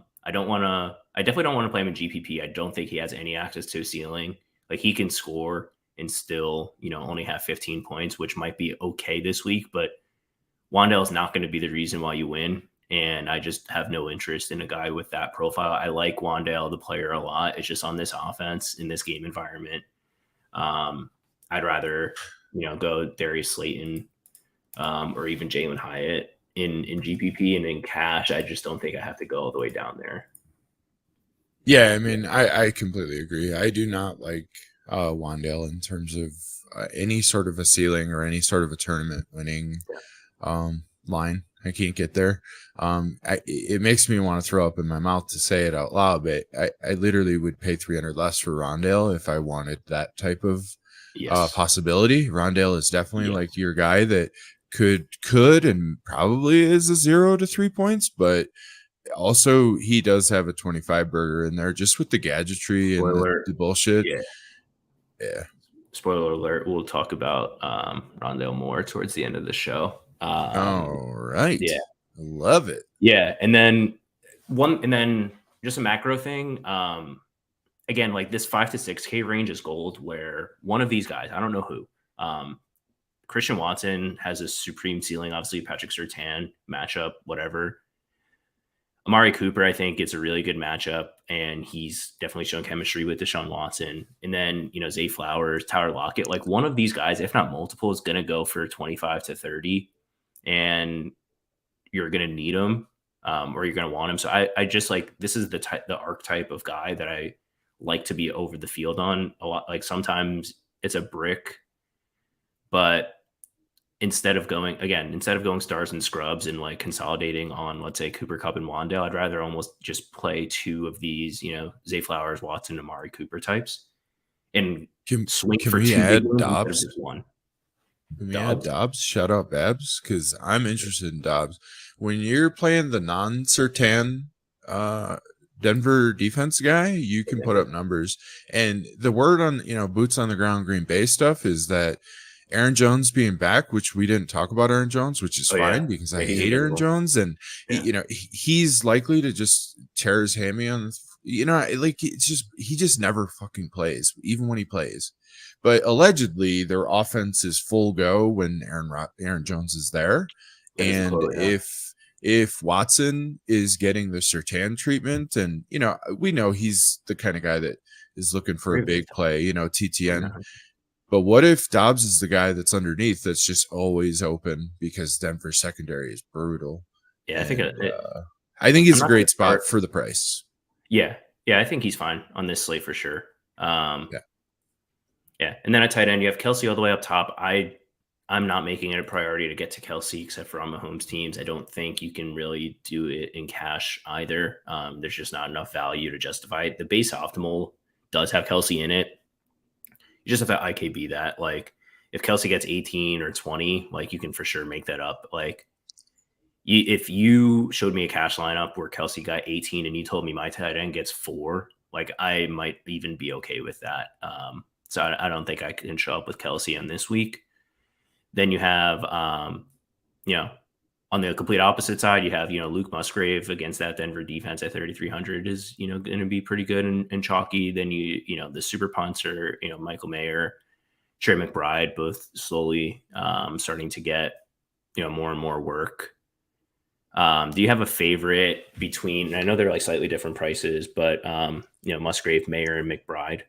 Speaker 1: definitely don't want to play him in GPP. I don't think he has any access to a ceiling. Like he can score and still, only have 15 points, which might be okay this week, but Wandale is not going to be the reason why you win. And I just have no interest in a guy with that profile. I like Wandale, the player, a lot. It's just on this offense, in this game environment. Um, I'd rather, go Darius Slayton, or even Jalen Hyatt in GPP, and in cash, I just don't think I have to go all the way down there.
Speaker 2: Yeah, I mean, I completely agree. I do not like Wandale in terms of any sort of a ceiling or any sort of a tournament winning line. I can't get there. It makes me want to throw up in my mouth to say it out loud, but I literally would pay 300 less for Rondale if I wanted that type of
Speaker 1: Yes.
Speaker 2: possibility. Rondale is definitely
Speaker 1: Yes.
Speaker 2: like your guy that could and probably is a 0 to 3 points, but also he does have a 25 burger in there just with the gadgetry and
Speaker 1: Spoiler.
Speaker 2: the bullshit.
Speaker 1: Yeah.
Speaker 2: Yeah.
Speaker 1: Spoiler alert. We'll talk about Rondale more towards the end of the show.
Speaker 2: All right.
Speaker 1: Yeah.
Speaker 2: Love it.
Speaker 1: Yeah. And then just a macro thing. Again, like this 5 to 6K range is gold, where one of these guys, I don't know who, Christian Watson has a supreme ceiling. Obviously, Patrick Surtain matchup, whatever. Amari Cooper, I think, it's a really good matchup, and he's definitely shown chemistry with Deshaun Watson. And then, Zay Flowers, Tyler Lockett, like one of these guys, if not multiple, is going to go for 25 to 30, and you're going to need him, or you're going to want him. So I just like, this is the archetype of guy that I like to be over the field on a lot. Like sometimes it's a brick, but instead of going stars and scrubs and like consolidating on, let's say, Cooper Cup and Wandale, I'd rather almost just play two of these, Zay Flowers, Watson, Amari Cooper types, and
Speaker 2: Can
Speaker 1: swing
Speaker 2: can
Speaker 1: for
Speaker 2: we
Speaker 1: two big
Speaker 2: add
Speaker 1: ones instead of
Speaker 2: Dobbs?
Speaker 1: just one.
Speaker 2: Can we add
Speaker 1: Dobbs.
Speaker 2: Dobbs? Shout out Babs because I'm interested in Dobbs. When you're playing the non-Sertan Denver defense guy, you can put up numbers. And the word on boots on the ground Green Bay stuff is that Aaron Jones being back, which we didn't talk about Aaron Jones, which is
Speaker 1: Oh yeah,
Speaker 2: fine because I
Speaker 1: yeah, he's
Speaker 2: hate Aaron
Speaker 1: available.
Speaker 2: Jones, and
Speaker 1: Yeah,
Speaker 2: he's likely to just tear his hammy on. Like he just never fucking plays, even when he plays. But allegedly, their offense is full go when Aaron Jones is there,
Speaker 1: that is the
Speaker 2: and
Speaker 1: quote. Yeah,
Speaker 2: if Watson is getting the Sertan treatment, and we know he's the kind of guy that is looking for a
Speaker 1: very
Speaker 2: big
Speaker 1: versatile.
Speaker 2: play, TTN.
Speaker 1: Yeah,
Speaker 2: But what if Dobbs is the guy that's underneath that's just always open because Denver's secondary is brutal?
Speaker 1: yeah, I think
Speaker 2: And I think
Speaker 1: I'm
Speaker 2: he's a
Speaker 1: not going
Speaker 2: great
Speaker 1: to
Speaker 2: spot
Speaker 1: start.
Speaker 2: for the price.
Speaker 1: Yeah, yeah, I think he's fine on this slate for sure. Um,
Speaker 2: Yeah.
Speaker 1: Yeah, and then at tight end, you have Kelsey all the way up top. I'm not making it a priority to get to Kelsey, except for on Mahomes teams. I don't think you can really do it in cash either. There's just not enough value to justify it. The base optimal does have Kelsey in it. You just have to IKB that. Like if Kelsey gets 18 or 20, like you can for sure make that up. Like if you showed me a cash lineup where Kelsey got 18 and you told me my tight end gets 4, like I might even be okay with that. So I don't think I can show up with Kelsey on this week. Then you have, you know, on the complete opposite side, you have, Luke Musgrave against that Denver defense at 3,300 is, going to be pretty good and chalky. Then the super punter, Michael Mayer, Trey McBride, both slowly starting to get, more and more work. Do you have a favorite between? I know they're like slightly different prices, but Musgrave, Mayer, and McBride.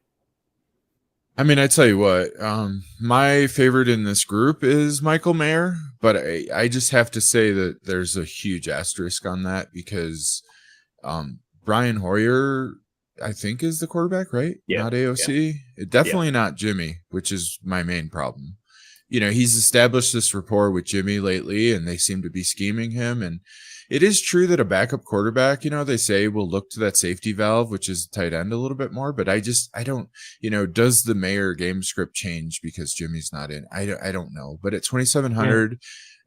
Speaker 2: I mean, I tell you what, my favorite in this group is Michael Mayer, but I just have to say that there's a huge asterisk on that because Brian Hoyer, I think, is the quarterback, right?
Speaker 1: Yeah,
Speaker 2: Not
Speaker 1: yeah,
Speaker 2: AOC.
Speaker 1: yeah,
Speaker 2: Definitely not Jimmy, which is my main problem. He's established this rapport with Jimmy lately, and they seem to be scheming him. And it is true that a backup quarterback, they say will look to that safety valve, which is tight end a little bit more. But I don't, does the Mayor game script change because Jimmy's not in? I don't know. But at
Speaker 1: yeah,
Speaker 2: 2,700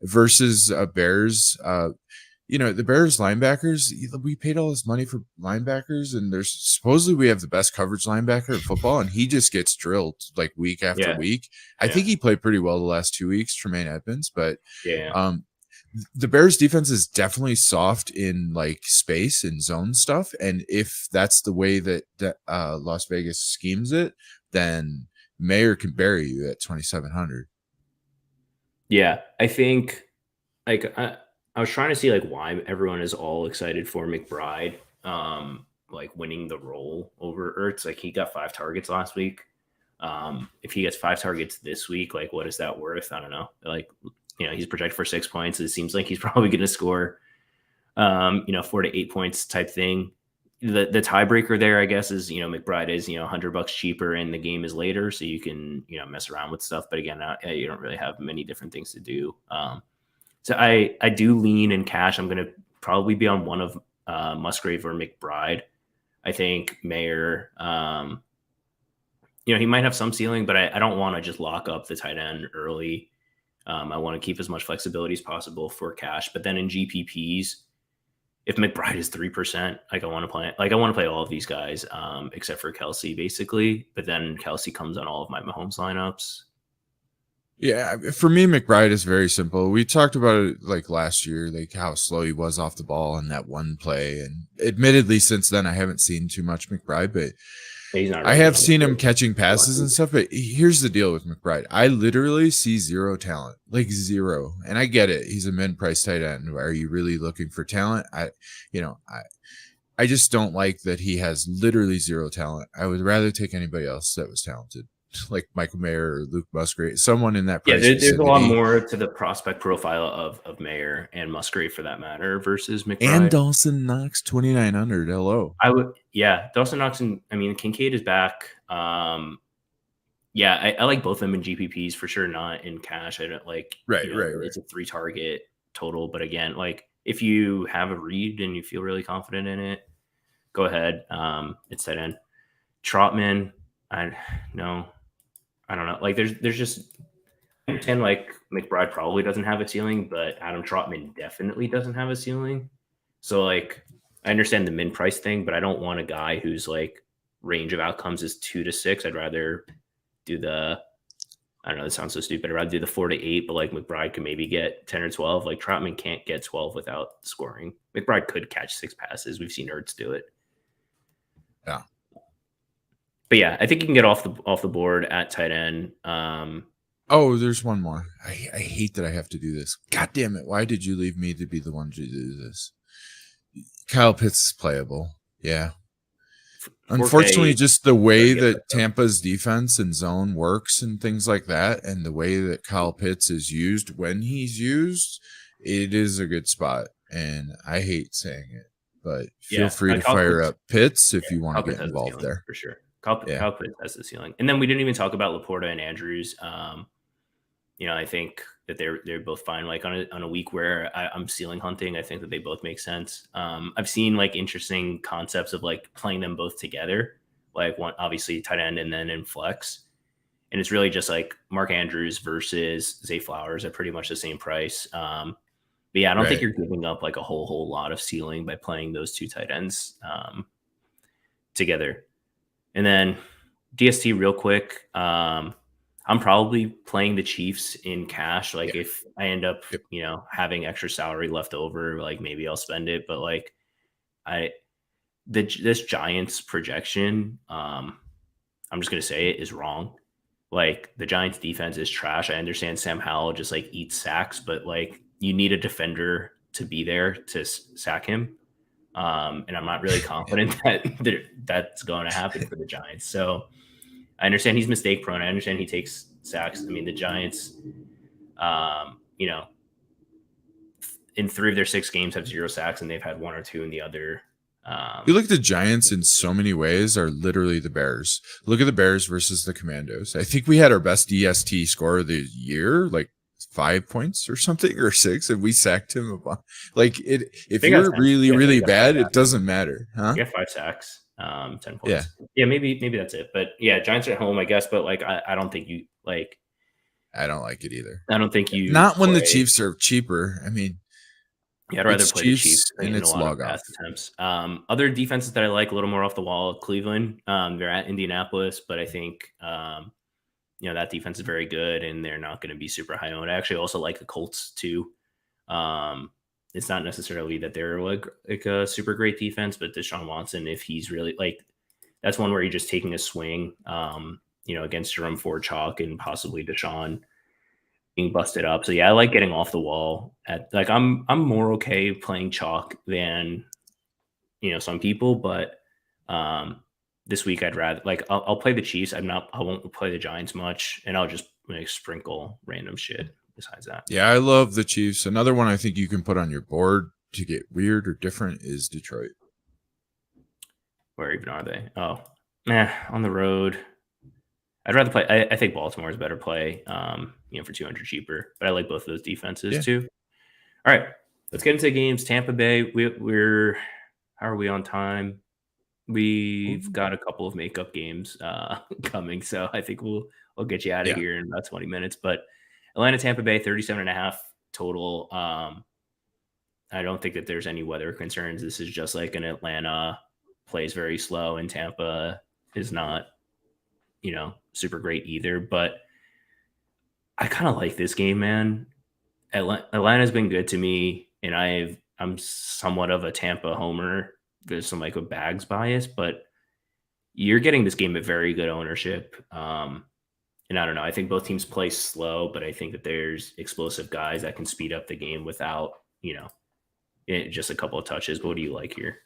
Speaker 2: versus Bears, the Bears linebackers, we paid all this money for linebackers, and there's supposedly we have the best coverage linebacker in football, and he just gets drilled like week after
Speaker 1: yeah,
Speaker 2: week. I
Speaker 1: yeah,
Speaker 2: think he played pretty well the last 2 weeks, Tremaine Edmonds, but
Speaker 1: yeah.
Speaker 2: um, the Bears defense is definitely soft in like space and zone stuff. And if that's the way that Las Vegas schemes it, then Mayer can bury you at 2,700.
Speaker 1: Yeah, I think like I was trying to see like why everyone is all excited for McBride, like winning the role over Ertz. Like he got 5 targets last week. If he gets 5 targets this week, like what is that worth? I don't know. Like, he's projected for 6 points. It seems like he's probably going to score, 4 to 8 points type thing. The tiebreaker there, I guess, is McBride is $100 cheaper and the game is later, so you can mess around with stuff. But again, you don't really have many different things to do. So I do lean in cash. I'm going to probably be on one of Musgrave or McBride. I think Mayer, he might have some ceiling, but I don't want to just lock up the tight end early. I want to keep as much flexibility as possible for cash. But then in GPPs, if McBride is 3%, I want to play all of these guys, except for Kelsey, basically. But then Kelsey comes on all of my Mahomes lineups.
Speaker 2: Yeah, for me, McBride is very simple. We talked about it like last year, like how slow he was off the ball in that one play. And admittedly, since then, I haven't seen too much McBride, but I have seen him catching passes and stuff. But here's the deal with McBride. I literally see zero talent, like zero. And I get it. He's a mid-price tight end. Are you really looking for talent? I just don't like that he has literally zero talent. I would rather take anybody else that was talented, like Michael Mayer or Luke Musgrave, someone in that price.
Speaker 1: Yeah, there's a lot more to the prospect profile of Mayer and Musgrave for that matter versus McBride.
Speaker 2: And Dawson Knox, 2,900. Hello.
Speaker 1: Dawson Knox and Kincaid is back. I like both of them in GPPs for sure, not in cash. I don't like
Speaker 2: right.
Speaker 1: It's a 3-target total, but again, like if you have a read and you feel really confident in it, go ahead. It's tight end. Trotman, I don't know. Like there's just, I understand like McBride probably doesn't have a ceiling, but Adam Trotman definitely doesn't have a ceiling. So like I understand the min price thing, but I don't want a guy whose like range of outcomes is 2 to 6. I'd rather do I don't know, this sounds so stupid. I'd rather do the 4 to 8, but like McBride could maybe get 10 or 12. Like Trotman can't get 12 without scoring. McBride could catch 6 passes. We've seen Ertz do it.
Speaker 2: Yeah.
Speaker 1: But yeah, I think you can get off the board at tight end.
Speaker 2: There's one more. I hate that I have to do this. God damn it. Why did you leave me to be the one to do this? Kyle Pitts is playable. Yeah. Unfortunately, just the way that Tampa's defense and zone works and things like that, and the way that Kyle Pitts is used when he's used, it is a good spot. And I hate saying it, but feel free to fire up Pitts if you want to get involved there.
Speaker 1: For sure. Kyle Pitts has the ceiling. And then we didn't even talk about Laporta and Andrews. I think that they're both fine. Like on a week where I'm ceiling hunting, I think that they both make sense. I've seen like interesting concepts of like playing them both together, like one obviously tight end and then in flex. And it's really just like Mark Andrews versus Zay Flowers at pretty much the same price. But yeah, I don't think you're giving up like a whole lot of ceiling by playing those two tight ends together. And then DST real quick. I'm probably playing the Chiefs in cash. Like if I end up, having extra salary left over, like maybe I'll spend it. But like this Giants projection, I'm just going to say it is wrong. Like the Giants defense is trash. I understand Sam Howell just like eats sacks, but like you need a defender to be there to sack him. And I'm not really confident that that's going to happen for the Giants. So I understand he's mistake prone. I understand he takes sacks. I mean, the Giants, in 3 of their 6 games have 0 sacks, and they've had 1 or 2 in the other.
Speaker 2: You look at the Giants in so many ways are literally the Bears. Look at the Bears versus the Commandos. I think we had our best DST score of the year, like 5 points or something, or 6, and we sacked him. Like it. If you're really bad, it doesn't matter, huh?
Speaker 1: You got 5 sacks. 10 points. Yeah, maybe that's it. But yeah, Giants are at home, I guess. But like, I don't think you like.
Speaker 2: I don't like it either.
Speaker 1: I don't think you.
Speaker 2: Not when the Chiefs are cheaper. I mean,
Speaker 1: I'd rather play the Chiefs and it's log off attempts. Other defenses that I like a little more off the wall, Cleveland. They're at Indianapolis, but I think that defense is very good, and they're not going to be super high owned. I actually also like the Colts too. It's not necessarily that they're like a super great defense, but Deshaun Watson, if he's really like, that's one where you're just taking a swing, against Jerome Ford chalk and possibly Deshaun being busted up. So yeah, I like getting off the wall at like, I'm more okay playing chalk than, some people, but this week I'd rather like I'll play the Chiefs. I won't play the Giants much, and I'll just like sprinkle random shit besides that.
Speaker 2: Yeah, I love the Chiefs. Another one I think you can put on your board to get weird or different is Detroit.
Speaker 1: Where even are they? Oh, on the road. I'd rather play. I think Baltimore is a better play, for 200 cheaper. But I like both of those defenses
Speaker 2: Yeah.
Speaker 1: too. All right, let's get into games. Tampa Bay. We're how are we on time? We've got a couple of makeup games coming, so I think we'll get you out of
Speaker 2: Yeah.
Speaker 1: here in about 20 minutes. But Atlanta, Tampa Bay, 37.5 total. I don't think that there's any weather concerns. This is just like an Atlanta plays very slow, and Tampa is not, super great either. But I kind of like this game, man. Atlanta's been good to me, and I'm somewhat of a Tampa homer. There's some like a bags bias, but you're getting this game at very good ownership. And I don't know. I think both teams play slow, but I think that there's explosive guys that can speed up the game without, just a couple of touches. But what do you like here?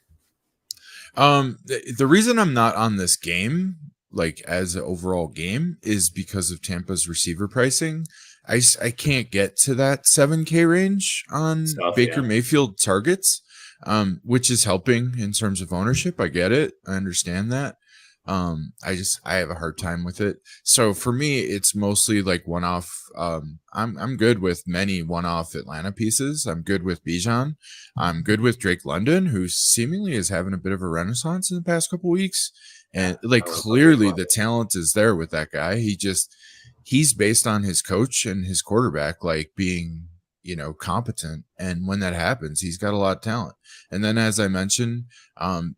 Speaker 2: The reason I'm not on this game, like as an overall game, is because of Tampa's receiver pricing. I can't get to that 7K range on Baker Mayfield targets, which is helping in terms of ownership. I get it. I understand that. I have a hard time with it. So for me, it's mostly like one-off. I'm good with many one-off Atlanta pieces. I'm good with Bijan. I'm good with Drake London, who seemingly is having a bit of a renaissance in the past couple weeks. And like clearly the talent is there with that guy. He's based on his coach and his quarterback, like being, competent. And when that happens, he's got a lot of talent. And then, as I mentioned,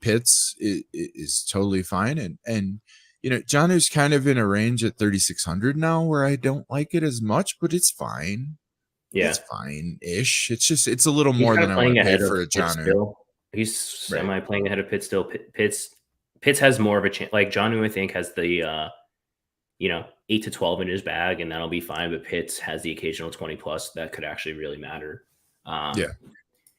Speaker 2: Pitts is totally fine. And Jonu's kind of in a range at 3,600 now where I don't like it as much, but it's fine.
Speaker 1: Yeah.
Speaker 2: It's fine-ish. It's a little more than I want to pay for a Jonu.
Speaker 1: He's semi playing ahead of Pitts still. Pitts has more of a chance. Like Jonu, I think, has the 8 to 12 in his bag, and that'll be fine. But Pitts has the occasional 20 plus that could actually really matter.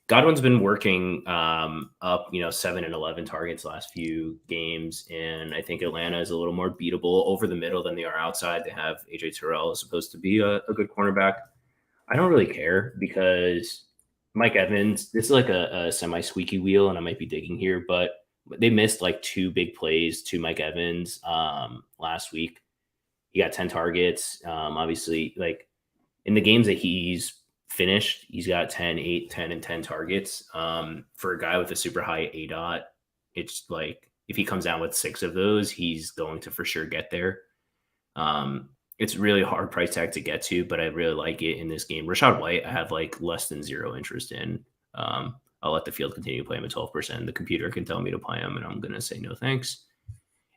Speaker 1: Godwin's been working up, 7 and 11 targets last few games, and I think Atlanta is a little more beatable over the middle than they are outside. They have AJ Terrell is supposed to be a good cornerback. I don't really care because Mike Evans, this is like a semi squeaky wheel, and I might be digging here, but they missed like 2 big plays to Mike Evans last week. He got 10 targets. Obviously, like in the games that he's finished, he's got 10, 8, 10, and 10 targets. For a guy with a super high ADOT, it's like if he comes down with 6 of those, he's going to for sure get there. It's really a hard price tag to get to, but I really like it in this game. Rachaad White, I have like less than 0 interest in. I'll let the field continue to play him at 12%. The computer can tell me to play him, and I'm going to say no thanks.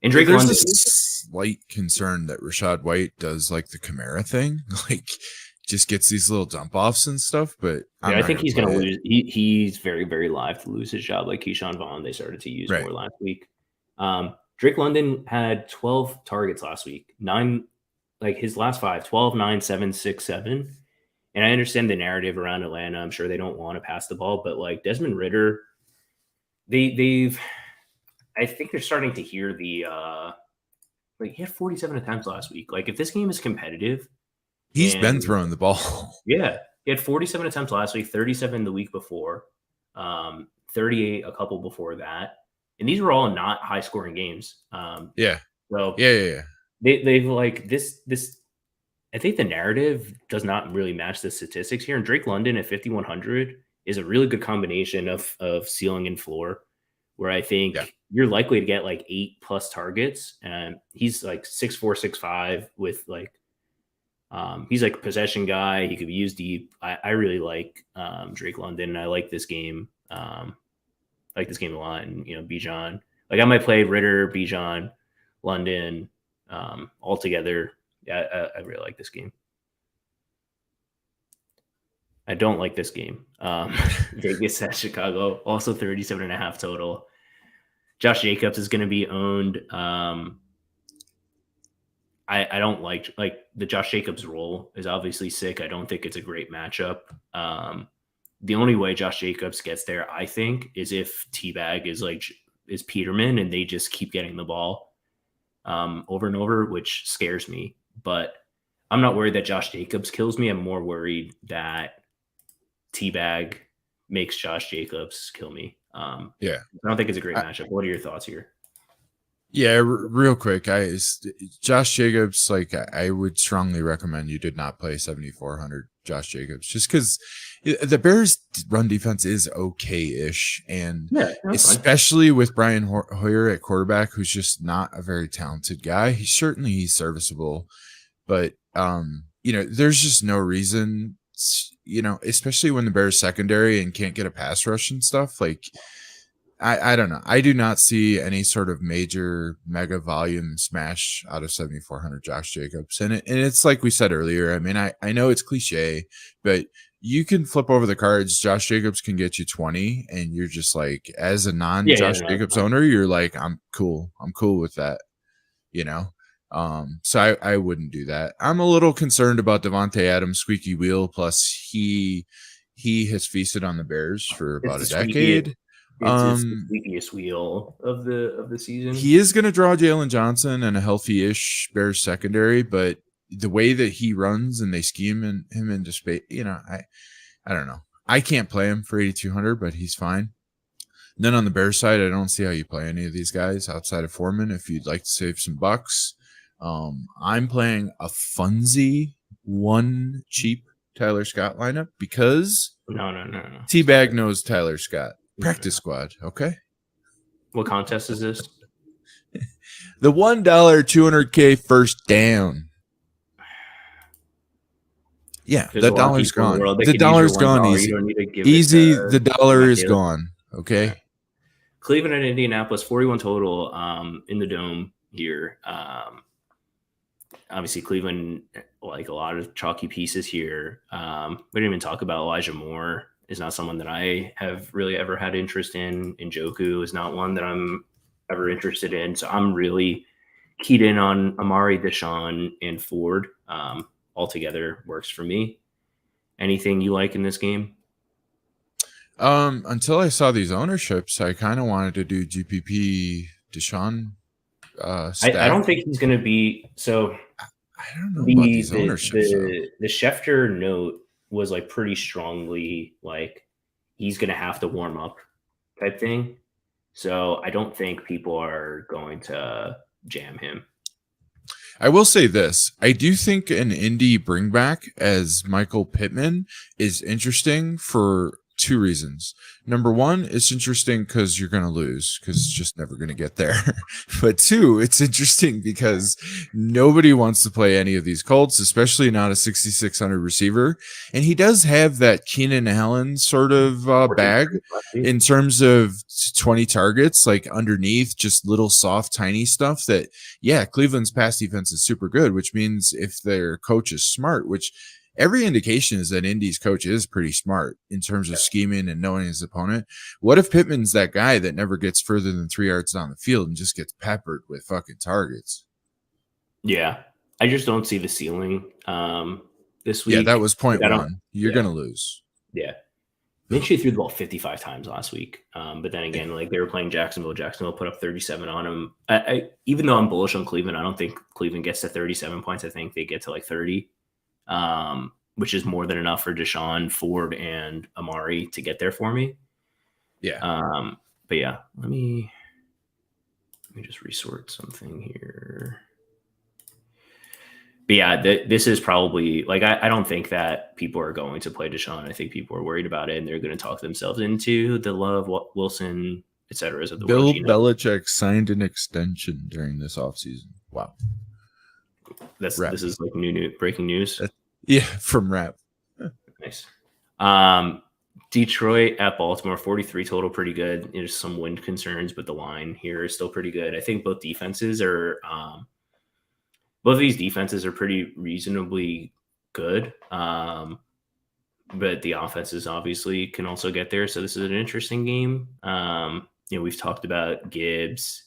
Speaker 2: And Drake London, a slight concern that Rachaad White does like the Kamara thing, like just gets these little dump offs and stuff. But
Speaker 1: I think he's going to lose. He's very, very live to lose his job. Like Keyshawn Vaughn, they started to use more last week. Drake London had 12 targets last week, 9, like his last 5, 12, 9, 7, 6, 7. And I understand the narrative around Atlanta. I'm sure they don't want to pass the ball, but like Desmond Ridder, I think they're starting to hear the like he had 47 attempts last week. Like if this game is competitive,
Speaker 2: he's been throwing the ball.
Speaker 1: Yeah, he had 47 attempts last week, 37 the week before, 38 a couple before that, and these were all not high scoring games.
Speaker 2: So
Speaker 1: they've like this. I think the narrative does not really match the statistics here. And Drake London at 5,100 is a really good combination of ceiling and floor, where I think you're likely to get like 8+ targets. And he's like 6'4", 6'5", with like, he's like a possession guy. He could be used deep. I really like Drake London. And I like this game. I like this game a lot. And, Bijan, like I might play Ridder, Bijan, London all together. Yeah, I really like this game. I don't like this game. Vegas at Chicago, also 37.5 total. Josh Jacobs is going to be owned. I don't like the Josh Jacobs role is obviously sick. I don't think it's a great matchup. The only way Josh Jacobs gets there, I think, is if T-Bag is like is Peterman, and they just keep getting the ball over and over, which scares me. But I'm not worried that Josh Jacobs kills me. I'm more worried that Teabag makes Josh Jacobs kill me.
Speaker 2: Yeah.
Speaker 1: I don't think it's a great matchup. What are your thoughts here?
Speaker 2: Yeah, real quick, Josh Jacobs, like I would strongly recommend you did not play 7,400 Josh Jacobs, just because the Bears' run defense is okay-ish, and especially with Brian Hoyer at quarterback, who's just not a very talented guy. He's serviceable, but there's just no reason, especially when the Bears secondary and can't get a pass rush and stuff like. I don't know. I do not see any sort of major mega volume smash out of 7,400 Josh Jacobs. And it's like we said earlier. I mean, I know it's cliche, but you can flip over the cards. Josh Jacobs can get you 20, and you're just like, as a non-Josh Jacobs owner, you're like, I'm cool. I'm cool with that, So I wouldn't do that. I'm a little concerned about Devontae Adams' squeaky wheel. Plus, he has feasted on the Bears for about a decade.
Speaker 1: It's the sleepiest wheel of the season.
Speaker 2: He is going to draw Jalen Johnson and a healthy-ish Bears secondary, but the way that he runs and they scheme him into space, I don't know. I can't play him for 8,200, but he's fine. And then on the Bears side, I don't see how you play any of these guys outside of Foreman if you'd like to save some bucks. I'm playing a funsy one cheap Tyler Scott lineup because
Speaker 1: no.
Speaker 2: Teabag knows Tyler Scott. Practice squad, okay?
Speaker 1: What contest is this?
Speaker 2: The $1 200K first down. Yeah, the dollar's gone. The dollar's gone easy. Easy, the dollar is gone, okay? Yeah.
Speaker 1: Cleveland and Indianapolis, 41 total in the dome here. Obviously, Cleveland, like a lot of chalky pieces here. We didn't even talk about Elijah Moore. Is not someone that I have really ever had interest in. Njoku is not one that I'm ever interested in. So I'm really keyed in on Amari, Deshaun, and Ford. Altogether works for me. Anything you like in this game?
Speaker 2: Until I saw these ownerships, I kind of wanted to do GPP Deshaun.
Speaker 1: I don't think he's going to be so.
Speaker 2: I don't know about these ownerships.
Speaker 1: The Schefter note was like pretty strongly like he's going to have to warm up type thing. So I don't think people are going to jam him.
Speaker 2: I will say this. I do think an indie bringback as Michael Pittman is interesting for two reasons. Number one, it's interesting because you're going to lose because it's just never going to get there. But two, it's interesting because nobody wants to play any of these Colts, especially not a 6,600 receiver. And he does have that Keenan Allen sort of bag in terms of 20 targets, like underneath just little soft, tiny stuff that, yeah, Cleveland's pass defense is super good, which means if their coach is smart, which every indication is that Indy's coach is pretty smart in terms of scheming and knowing his opponent. What if Pittman's that guy that never gets further than 3 yards down the field and just gets peppered with fucking targets?
Speaker 1: Yeah. I just don't see the ceiling this week.
Speaker 2: Yeah, that was point one. You're going to lose.
Speaker 1: Yeah. Minshew threw the ball 55 times last week. But then again, like they were playing Jacksonville. Jacksonville put up 37 on him. Even though I'm bullish on Cleveland, I don't think Cleveland gets to 37 points. I think they get to like 30. Which is more than enough for Deshaun, Ford, and Amari to get there for me.
Speaker 2: Yeah.
Speaker 1: But yeah, let me just resort something here. But yeah, this is probably like I don't think that people are going to play Deshaun. I think people are worried about it, and they're going to talk themselves into the Love, Wilson, etc. of the
Speaker 2: Bill Belichick signed an extension during this offseason. Wow.
Speaker 1: This is like new breaking news.
Speaker 2: Yeah, from Rap.
Speaker 1: Nice. Detroit at Baltimore, 43 total, pretty good. There's some wind concerns, but the line here is still pretty good. I think both of these defenses are pretty reasonably good. But the offenses obviously can also get there. So this is an interesting game. We've talked about Gibbs.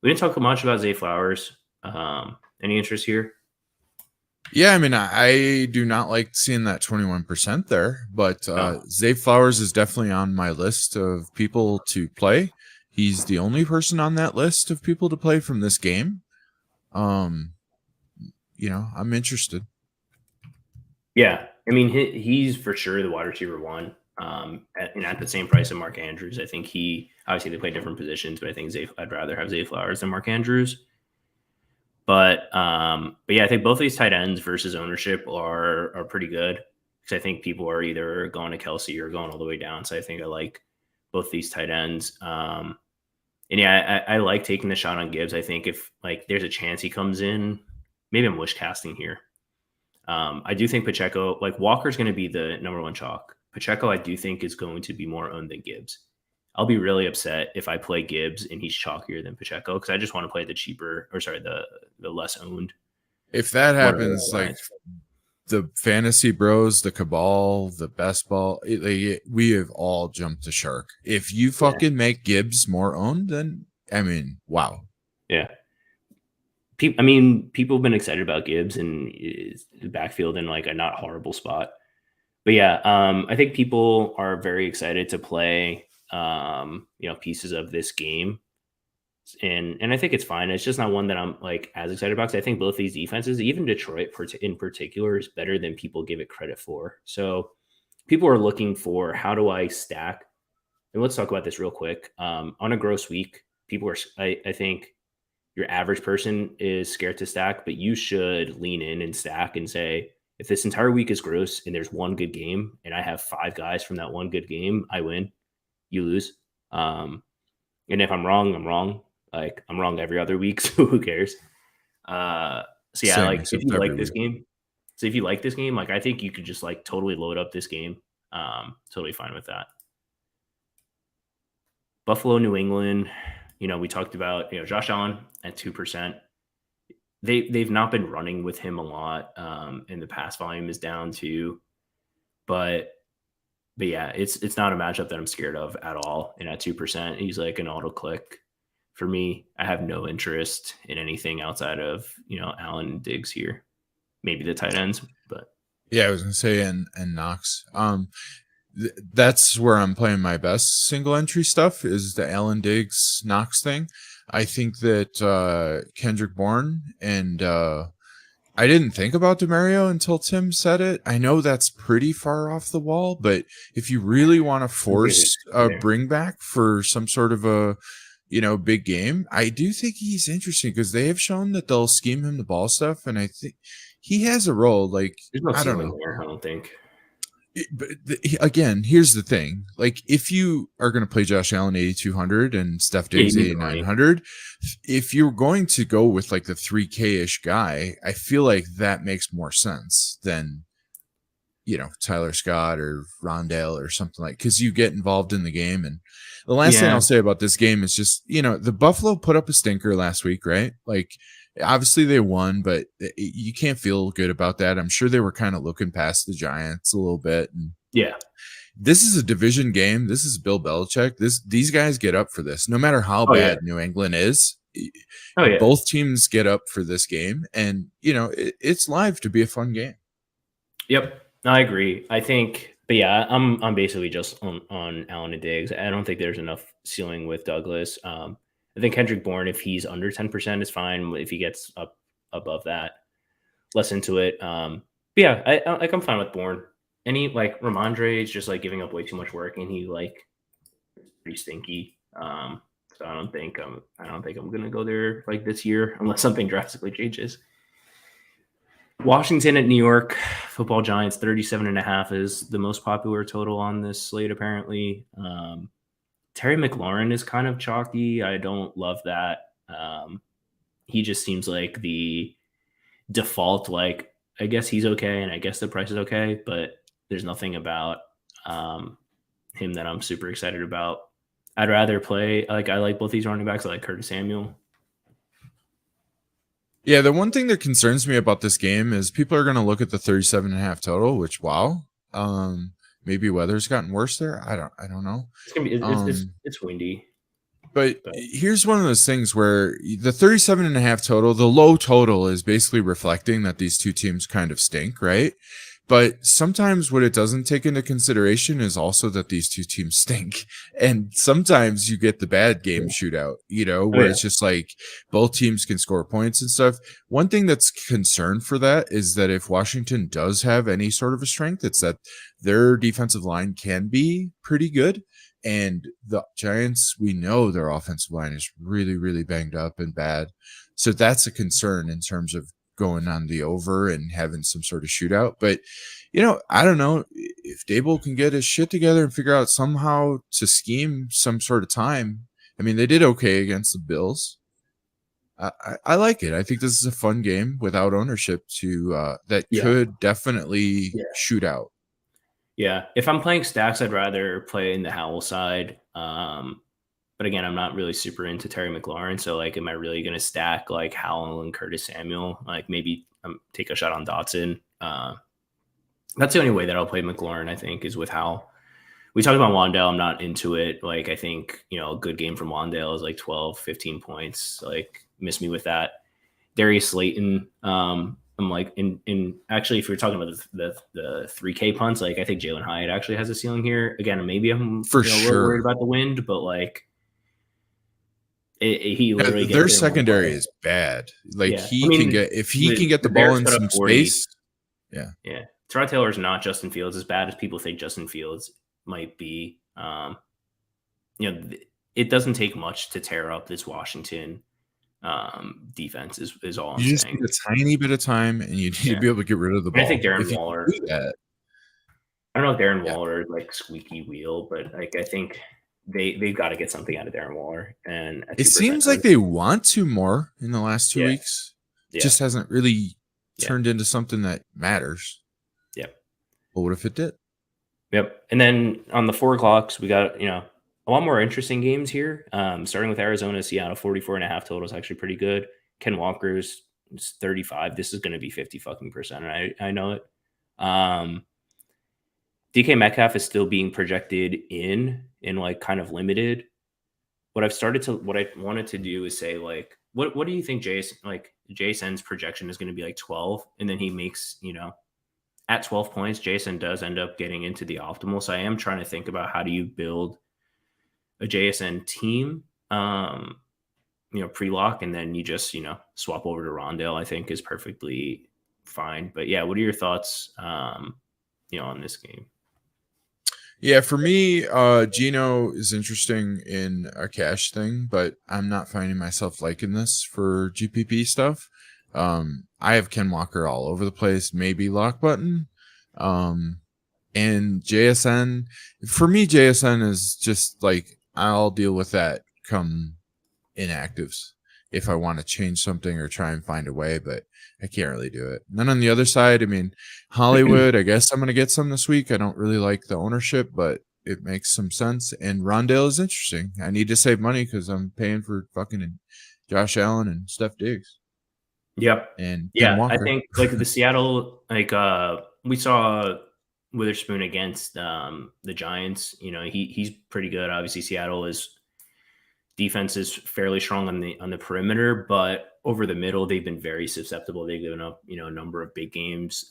Speaker 1: We didn't talk much about Zay Flowers. Any interest here?
Speaker 2: Yeah, I mean, I do not like seeing that 21% there, but Zay Flowers is definitely on my list of people to play. He's the only person on that list of people to play from this game. I'm interested.
Speaker 1: Yeah, I mean he's for sure the wide receiver one. At the same price of Mark Andrews. I think he obviously they play different positions, but I think I'd rather have Zay Flowers than Mark Andrews. But yeah, I think both of these tight ends versus ownership are pretty good because I think people are either going to Kelsey or going all the way down. So I think I like both these tight ends. And yeah, I like taking the shot on Gibbs. I think if like there's a chance he comes in, maybe I'm wish casting here. I do think Pacheco, like Walker's going to be the number one chalk. Pacheco, I do think is going to be more owned than Gibbs. I'll be really upset if I play Gibbs and he's chalkier than Pacheco because I just want to play the less owned.
Speaker 2: If that
Speaker 1: One of the
Speaker 2: happens, like
Speaker 1: lines.
Speaker 2: the fantasy bros, the cabal, the best ball, we have all jumped the shark. If you fucking make Gibbs more owned, then I mean, wow.
Speaker 1: Yeah. People have been excited about Gibbs and the backfield in like a not horrible spot. But yeah, I think people are very excited to play, pieces of this game. And I think it's fine. It's just not one that I'm like as excited about because I think both these defenses, even Detroit in particular, is better than people give it credit for. So people are looking for how do I stack? And let's talk about this real quick. On a gross week, people are. I think your average person is scared to stack, but you should lean in and stack and say, if this entire week is gross and there's one good game and I have 5 guys from that one good game, I win, you lose. And if I'm wrong, I'm wrong. Like I'm wrong every other week, so who cares? So yeah,
Speaker 2: Same,
Speaker 1: like if
Speaker 2: except
Speaker 1: you
Speaker 2: every
Speaker 1: like this
Speaker 2: week.
Speaker 1: game, like I think you could just like totally load up this game. Totally fine with that. Buffalo, New England, we talked about, Josh Allen at 2%. They've not been running with him a lot. And the pass volume is down too. But yeah, it's not a matchup that I'm scared of at all. And at 2%, he's like an auto click. For me, I have no interest in anything outside of, Allen and Diggs here. Maybe the tight ends, but
Speaker 2: Yeah, I was gonna say and Knox. That's where I'm playing my best single entry stuff is the Allen Diggs Knox thing. I think that Kendrick Bourne and I didn't think about DeMario until Tim said it. I know that's pretty far off the wall, but if you really want to force a bring back for some sort of a big game, I do think he's interesting because they have shown that they'll scheme him the ball stuff, and I think he has a role. Like
Speaker 1: there's no
Speaker 2: I don't
Speaker 1: ceiling
Speaker 2: know.
Speaker 1: there, I don't think.
Speaker 2: But again, here's the thing. Like, if you are going to play Josh Allen 8,200 and Steph Diggs 8,900, if you're going to go with like the 3K-ish guy, I feel like that makes more sense than, Tyler Scott or Rondale or something like, because you get involved in the game. And the last thing I'll say about this game is just, the Buffalo put up a stinker last week, right? Like, obviously they won, but you can't feel good about that. I'm sure they were kind of looking past the Giants a little bit. And
Speaker 1: yeah,
Speaker 2: this is a division game. This is Bill Belichick. These guys get up for this, no matter how bad New England is. Both teams get up for this game, and it's live to be a fun game.
Speaker 1: Yep, I agree. I think, but yeah, I'm basically just on Allen and Diggs. I don't think there's enough ceiling with Douglas. I think Kendrick Bourne, if he's under 10%, is fine. If he gets up above that, less into it. But yeah, I'm fine with Bourne. Any like Ramondre is just like giving up way too much work, and he like pretty stinky. So I don't think I'm gonna go there like this year unless something drastically changes. Washington at New York Football Giants 37.5 is the most popular total on this slate apparently. Terry McLaurin is kind of chalky. I don't love that. He just seems like the default, like, I guess he's okay, and I guess the price is okay, but there's nothing about him that I'm super excited about. I'd rather play, I like both these running backs. I like Curtis Samuel.
Speaker 2: Yeah, the one thing that concerns me about this game is people are going to look at the 37.5 total, which, wow. Maybe weather's gotten worse there. I don't know.
Speaker 1: It's gonna be it's windy.
Speaker 2: But here's one of those things where the 37.5 total, the low total is basically reflecting that these two teams kind of stink, right? But sometimes what it doesn't take into consideration is also that these two teams stink. And sometimes you get the bad game shootout,
Speaker 1: Oh
Speaker 2: where
Speaker 1: yeah,
Speaker 2: it's just like both teams can score points and stuff. One thing that's concerned for that is that if Washington does have any sort of a strength, it's that their defensive line can be pretty good. And the Giants, we know their offensive line is really, really banged up and bad. So that's a concern in terms of going on the over and having some sort of shootout. But I don't know if Dable can get his shit together and figure out somehow to scheme some sort of time. I mean, they did okay against the Bills. I like it. I think this is a fun game without ownership to that
Speaker 1: yeah,
Speaker 2: could definitely
Speaker 1: yeah,
Speaker 2: shoot out.
Speaker 1: yeah. If I'm playing stacks, I'd rather play in the Howell side. But again, I'm not really super into Terry McLaurin. So like, am I really going to stack like Howell and Curtis Samuel? Like maybe take a shot on Dotson. That's the only way that I'll play McLaurin, I think, is with Howell. We talked about Wandale. I'm not into it. Like, I think, a good game from Wandale is like 12, 15 points. Like, miss me with that. Darius Slayton. I'm like, in actually, if you're talking about the 3K punts, like, I think Jalen Hyatt actually has a ceiling here. Again, maybe I'm
Speaker 2: For
Speaker 1: a little worried
Speaker 2: sure.
Speaker 1: about the wind, but like, he
Speaker 2: Yeah,
Speaker 1: literally gets
Speaker 2: their
Speaker 1: it in one
Speaker 2: secondary
Speaker 1: play.
Speaker 2: is bad. Like
Speaker 1: Yeah. I
Speaker 2: he can
Speaker 1: mean,
Speaker 2: get if he can get
Speaker 1: the
Speaker 2: the ball
Speaker 1: Bears
Speaker 2: in
Speaker 1: put up
Speaker 2: some
Speaker 1: 40.
Speaker 2: space. Yeah.
Speaker 1: Yeah. Tyrod Taylor is not Justin Fields as bad as people think Justin Fields might be. It doesn't take much to tear up this Washington defense is all I'm
Speaker 2: You just
Speaker 1: saying.
Speaker 2: need a tiny bit of time and you need to
Speaker 1: Yeah.
Speaker 2: be able to get rid of the
Speaker 1: And I think
Speaker 2: ball.
Speaker 1: Darren
Speaker 2: If you can
Speaker 1: Waller,
Speaker 2: do that,
Speaker 1: I don't know if Darren
Speaker 2: yeah.
Speaker 1: Waller is like squeaky wheel, but like I think they've got to get something out of Darren Waller and at
Speaker 2: It
Speaker 1: 2%
Speaker 2: seems like
Speaker 1: owned.
Speaker 2: they want to more in the last 2
Speaker 1: Yeah.
Speaker 2: weeks.
Speaker 1: Yeah.
Speaker 2: Just hasn't really
Speaker 1: Yeah.
Speaker 2: turned into something that matters.
Speaker 1: Yeah.
Speaker 2: But what if it did?
Speaker 1: Yep. And then on the 4 o'clocks, we got, a lot more interesting games here. Starting with Arizona, Seattle, 44.5 total is actually pretty good. Ken Walker's 35. This is going to be 50 fucking percent. And I know it. DK Metcalf is still being projected in like kind of limited. What I wanted to do is say like, what do you think JSN's projection is going to be like 12? And then he makes, at 12 points, Jason does end up getting into the optimal. So I am trying to think about how do you build a JSN team, pre-lock, and then you just, swap over to Rondale, I think is perfectly fine. But yeah, what are your thoughts, on this game?
Speaker 2: Yeah, for me, Gino is interesting in a cash thing, but I'm not finding myself liking this for GPP stuff. I have Ken Walker all over the place, maybe lock button. And JSN, for me, JSN is just like I'll deal with that come inactives if I want to change something or try and find a way, but I can't really do it. And then on the other side, I mean, Hollywood, I guess I'm going to get some this week. I don't really like the ownership, but it makes some sense. And Rondale is interesting. I need to save money because I'm paying for fucking Josh Allen and Steph Diggs
Speaker 1: Yep.
Speaker 2: and Ken
Speaker 1: Yeah, I
Speaker 2: Walker.
Speaker 1: think like the Seattle, we saw Witherspoon against the Giants. He's pretty good. Obviously, Seattle is defense is fairly strong on the perimeter, but over the middle, they've been very susceptible. They've given up, a number of big games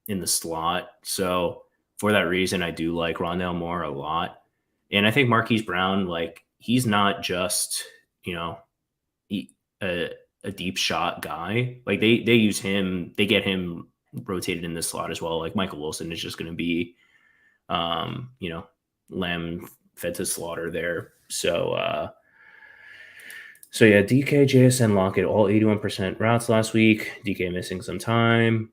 Speaker 1: in the slot. So for that reason, I do like Rondell Moore a lot. And I think Marquise Brown, like he's not just, he, a deep shot guy. Like they use him, they get him rotated in the slot as well. Like Michael Wilson is just going to be, lamb fed to slaughter there. So yeah, DK, JSN, Lockett, all 81% routes last week. DK missing some time.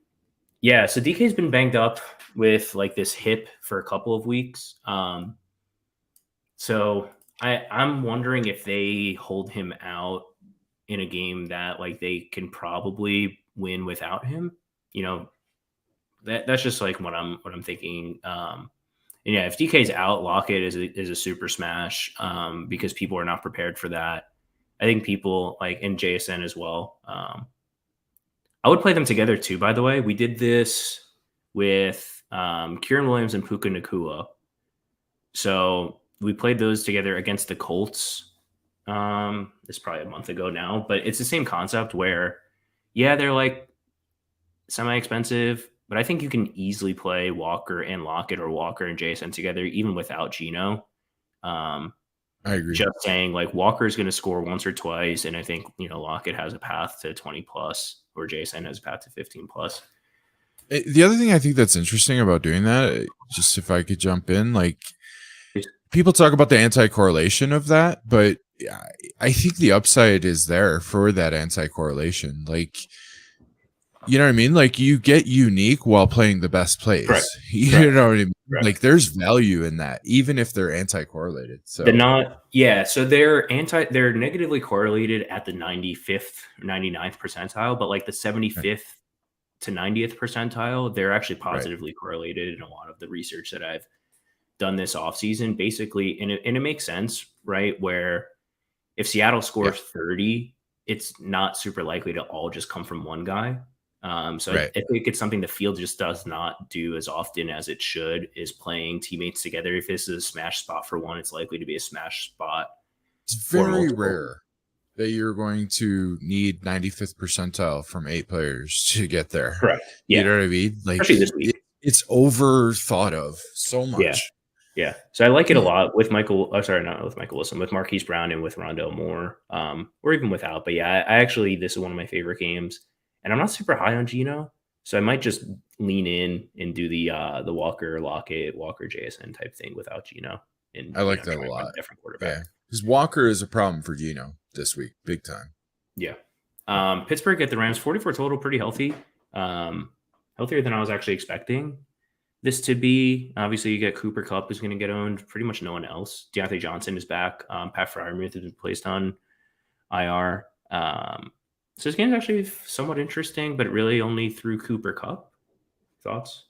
Speaker 1: Yeah, so DK's been banged up with like this hip for a couple of weeks. So I'm wondering if they hold him out in a game that like they can probably win without him. That's just like what I'm thinking. And yeah, if DK's out, Lockett is a super smash because people are not prepared for that. I think people like in JSN as well. I would play them together too. By the way, we did this with Kieran Williams and Puka Nakua. So we played those together against the Colts. It's probably a month ago now, but it's the same concept where, yeah, they're like semi-expensive. but I think you can easily play Walker and Lockett or Walker and JSN together, even without Gino. Um,
Speaker 2: I agree.
Speaker 1: just saying, like Walker is going to score once or twice, and I think Lockett has a path to 20 plus, or JSN has a path to 15 plus.
Speaker 2: The other thing I think that's interesting about doing that, just if I could jump in, like people talk about the anti-correlation of that, but I think the upside is there for that anti-correlation. Like, you know what I mean? Like you get unique while playing the best plays.
Speaker 1: Correct.
Speaker 2: You
Speaker 1: Correct.
Speaker 2: know what I mean?
Speaker 1: Correct.
Speaker 2: Like there's value in that, even if they're anti-correlated. So
Speaker 1: so they're negatively correlated at the 95th, 99th percentile, but like the 75th to 90th percentile, they're actually positively correlated in a lot of the research that I've done this offseason. Basically, and it makes sense, right? Where if Seattle scores 30, it's not super likely to all just come from one guy. So I think it's something the field just does not do as often as it should, is playing teammates together. If this is a smash spot for one, it's likely to be a smash spot.
Speaker 2: It's very rare that you're going to need 95th percentile from 8 players to get there.
Speaker 1: Correct. Yeah.
Speaker 2: You know what I mean? Like
Speaker 1: especially this week.
Speaker 2: It's over thought of so much.
Speaker 1: Yeah. So I like it a lot with not with Michael Wilson, with Marquise Brown and with Rondell Moore, or even without. But yeah, this is one of my favorite games. And I'm not super high on Gino, so I might just lean in and do the Walker Lockett, Walker JSN type thing without Gino. And
Speaker 2: I like that a lot.
Speaker 1: Different quarterback.
Speaker 2: Yeah, because Walker is a problem for Gino this week, big time.
Speaker 1: Yeah. Pittsburgh at the Rams, 44 total, pretty healthy. Healthier than I was actually expecting this to be. Obviously, you get Cooper Kupp, who's going to get owned. Pretty much no one else. Deontay Johnson is back. Pat Freiermuth has been placed on IR. So this game is actually somewhat interesting, but really only through Cooper Kupp. Thoughts?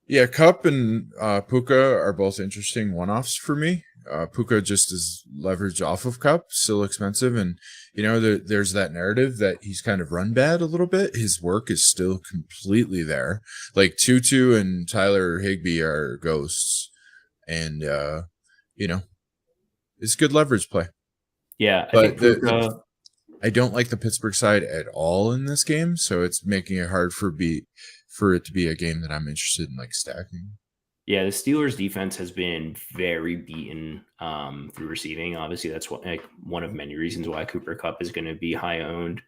Speaker 2: Yeah, Kupp and Puka are both interesting one-offs for me. Puka just is leveraged off of Kupp, still expensive, and there's that narrative that he's kind of run bad a little bit. His work is still completely there. Like Tutu and Tyler Higbee are ghosts, and it's good leverage play.
Speaker 1: Yeah, I think Puka.
Speaker 2: I don't like the Pittsburgh side at all in this game, so it's making it hard for it to be a game that I'm interested in like stacking.
Speaker 1: Yeah, the Steelers defense has been very beaten through receiving. Obviously, that's one of many reasons why Cooper Kupp is going to be high owned.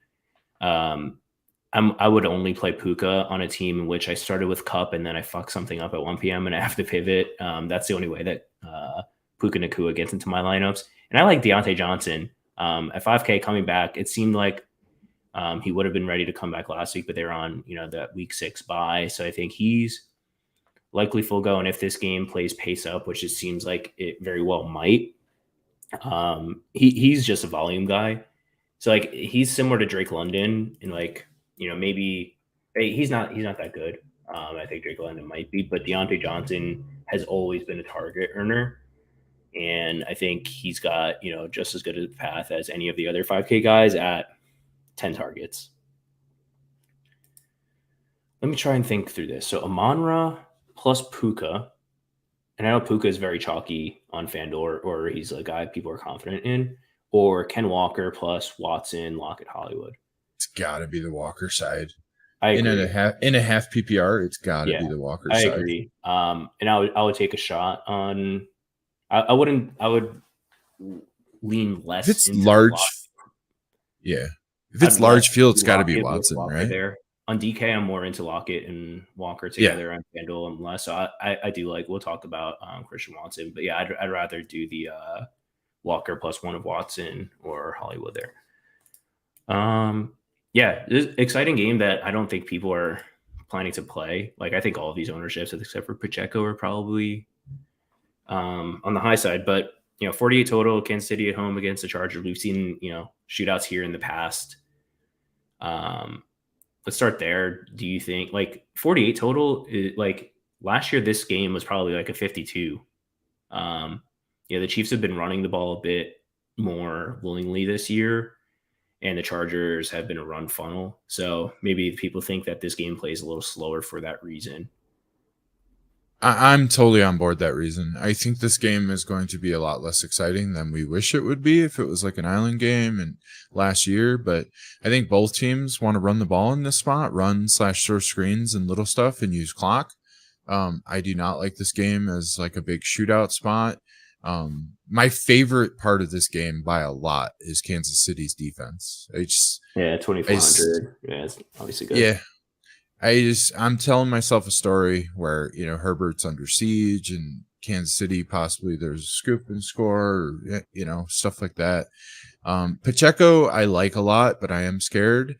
Speaker 1: I would only play Puka on a team in which I started with Kupp and then I fuck something up at 1 p.m. and I have to pivot. That's the only way that Puka Nacua gets into my lineups. And I like Deontay Johnson. At 5K coming back, it seemed like he would have been ready to come back last week, but they're on that week 6 bye. So I think he's likely full go. And if this game plays pace up, which it seems like it very well might, he's just a volume guy. So like he's similar to Drake London, and maybe he's not that good. I think Drake London might be, but Deontay Johnson has always been a target earner. And I think he's got, just as good a path as any of the other 5K guys at 10 targets. Let me try and think through this. So Amon-Ra plus Puka. And I know Puka is very chalky on FanDuel, or he's a guy people are confident in. Or Ken Walker plus Watson, Lockett, Hollywood.
Speaker 2: It's got to be the Walker side.
Speaker 1: I agree.
Speaker 2: In a half PPR, it's got to be the Walker side.
Speaker 1: I agree. And I would take a shot on. I would lean less.
Speaker 2: If it's large, yeah. If it's large field, it's got to be Watson, right?
Speaker 1: There on DK, I'm more into Lockett and Walker together. On FanDuel, I'm less. So I do like. We'll talk about Christian Watson, but yeah, I'd rather do the Walker plus one of Watson or Hollywood there. Yeah, this is an exciting game that I don't think people are planning to play. Like I think all of these ownerships, except for Pacheco, are probably on the high side, but 48 total, Kansas City at home against the Chargers. We've seen shootouts here in the past. Let's start there. Do you think 48 total? Last year, this game was probably like a 52. The Chiefs have been running the ball a bit more willingly this year, and the Chargers have been a run funnel. So maybe people think that this game plays a little slower for that reason.
Speaker 2: I'm totally on board that reason. I think this game is going to be a lot less exciting than we wish it would be if it was like an island game and last year. But I think both teams want to run the ball in this spot, run/throw screens and little stuff and use clock. I do not like this game as like a big shootout spot. My favorite part of this game by a lot is Kansas City's defense.
Speaker 1: Yeah,
Speaker 2: I just
Speaker 1: 2,400. Yeah, it's obviously good.
Speaker 2: yeah, I'm telling myself a story where, Herbert's under siege and Kansas City, possibly there's a scoop and score, or, stuff like that. Pacheco, I like a lot, but I am scared.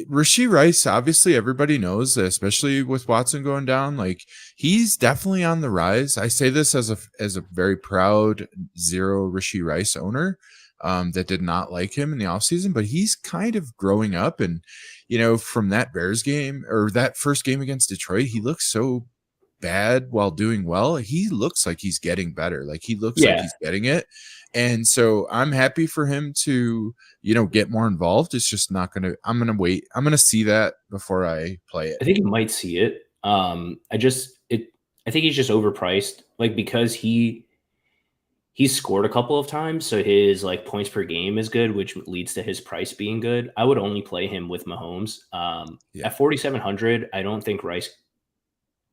Speaker 2: Rashee Rice, obviously everybody knows that, especially with Watson going down, like he's definitely on the rise. I say this as a very proud zero Rashee Rice owner, that did not like him in the offseason, but he's kind of growing up. And, from that Bears game or that first game against Detroit, he looks so bad while doing well. He looks like he's getting better. Like he looks like
Speaker 1: Yeah,
Speaker 2: he's getting it. And so I'm happy for him to, get more involved. It's just not I'm gonna wait. I'm gonna see that before I play it.
Speaker 1: I think you might see it. I think he's just overpriced, like because he's scored a couple of times, so his like points per game is good, which leads to his price being good. I would only play him with Mahomes.
Speaker 2: Yeah.
Speaker 1: At 4,700, I don't think Rice